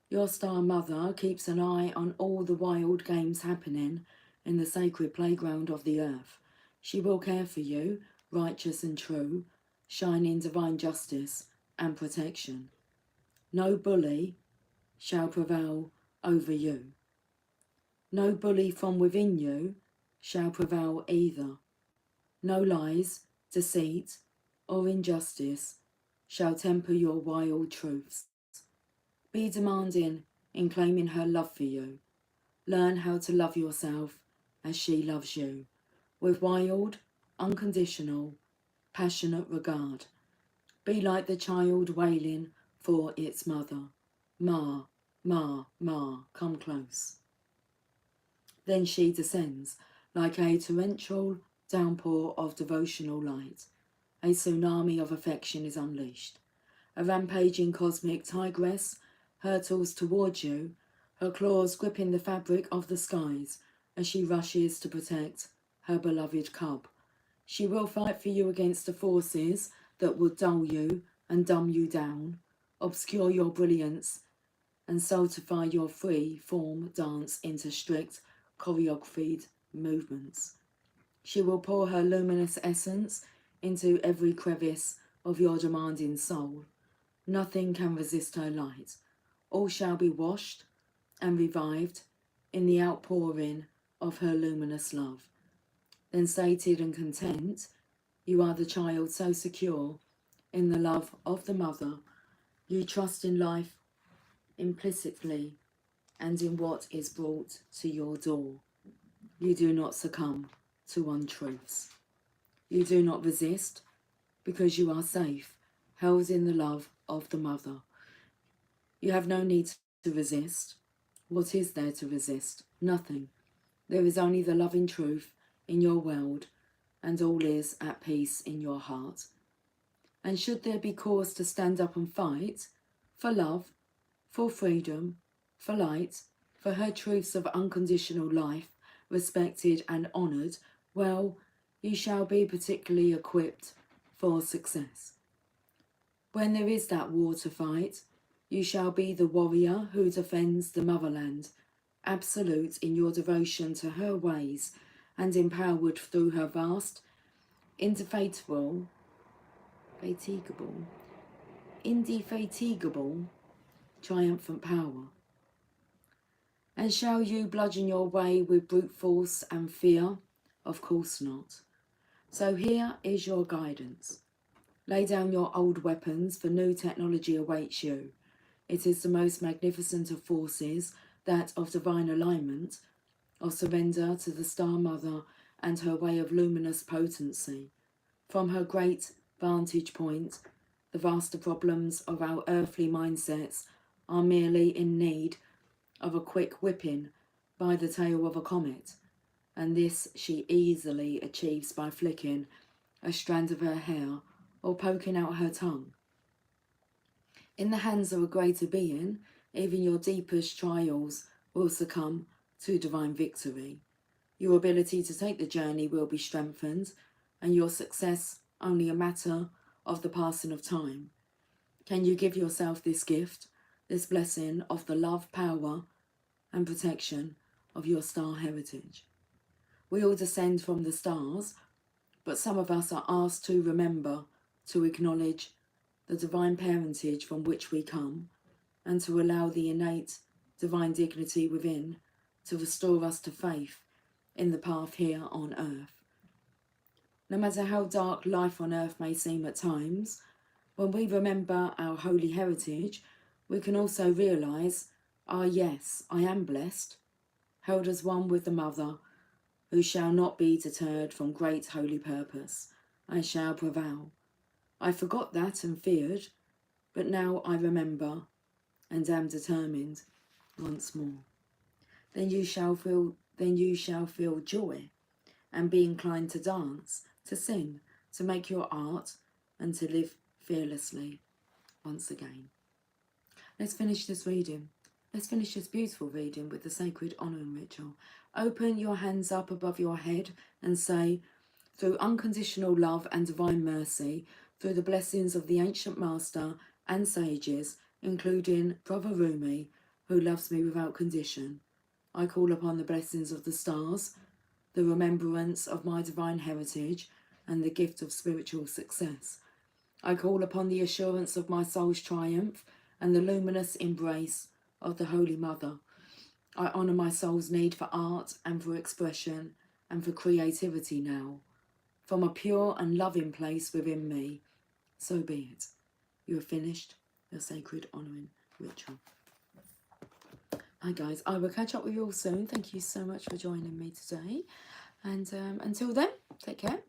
your star mother keeps an eye on all the wild games happening in the sacred playground of the earth. She will care for you, righteous and true, shining divine justice and protection. No bully shall prevail over you. No bully from within you shall prevail either. No lies, deceit, or injustice shall temper your wild truths. Be demanding in claiming her love for you. Learn how to love yourself as she loves you, with wild, unconditional, passionate regard. Be like the child wailing for its mother. Ma, ma, ma, come close. Then she descends like a torrential downpour of devotional light. A tsunami of affection is unleashed. A rampaging cosmic tigress hurtles towards you, her claws gripping the fabric of the skies as she rushes to protect her beloved cub. She will fight for you against the forces that would dull you and dumb you down, obscure your brilliance, and stultify your free form dance into strict, choreographed movements. She will pour her luminous essence into every crevice of your demanding soul. Nothing can resist her light. All shall be washed and revived in the outpouring of her luminous love. Then, sated and content, you are the child so secure in the love of the mother. You trust in life implicitly and in what is brought to your door. You do not succumb to untruths. You do not resist because you are safe, held in the love of the mother. You have no need to resist. What is there to resist? Nothing. There is only the loving truth in your world, and all is at peace in your heart. And should there be cause to stand up and fight for love, for freedom, for light, for her truths of unconditional life, respected and honoured, well, you shall be particularly equipped for success. When there is that war to fight, you shall be the warrior who defends the motherland, absolute in your devotion to her ways and empowered through her vast, indefatigable, triumphant power. And shall you bludgeon your way with brute force and fear? Of course not. So here is your guidance. Lay down your old weapons, for new technology awaits you. It is the most magnificent of forces, that of divine alignment, of surrender to the Star Mother and her way of luminous potency. From her great vantage point, the vaster problems of our earthly mindsets are merely in need of a quick whipping by the tail of a comet, and this she easily achieves by flicking a strand of her hair or poking out her tongue. In the hands of a greater being, even your deepest trials will succumb to divine victory. Your ability to take the journey will be strengthened, and your success only a matter of the passing of time. Can you give yourself this gift, this blessing of the love, power, and protection of your star heritage? We all descend from the stars, but some of us are asked to remember to acknowledge the divine parentage from which we come, and to allow the innate divine dignity within to restore us to faith in the path here on earth. No matter how dark life on earth may seem at times, when we remember our holy heritage, we can also realise, yes, I am blessed, held as one with the Mother, who shall not be deterred from great holy purpose. I shall prevail. I forgot that and feared, but now I remember and am determined once more. then you shall feel joy, and be inclined to dance, to sing, to make your art, and to live fearlessly once again. Let's finish this reading. Let's finish this beautiful reading with the sacred honouring ritual. Open your hands up above your head and say, through unconditional love and divine mercy, through the blessings of the ancient master and sages, including Brother Rumi, who loves me without condition, I call upon the blessings of the stars, the remembrance of my divine heritage, and the gift of spiritual success. I call upon the assurance of my soul's triumph and the luminous embrace of the Holy Mother. I honour my soul's need for art and for expression and for creativity now, from a pure and loving place within me. So be it. You have finished your sacred honouring ritual. Hi guys, I will catch up with you all soon. Thank you so much for joining me today. And until then, take care.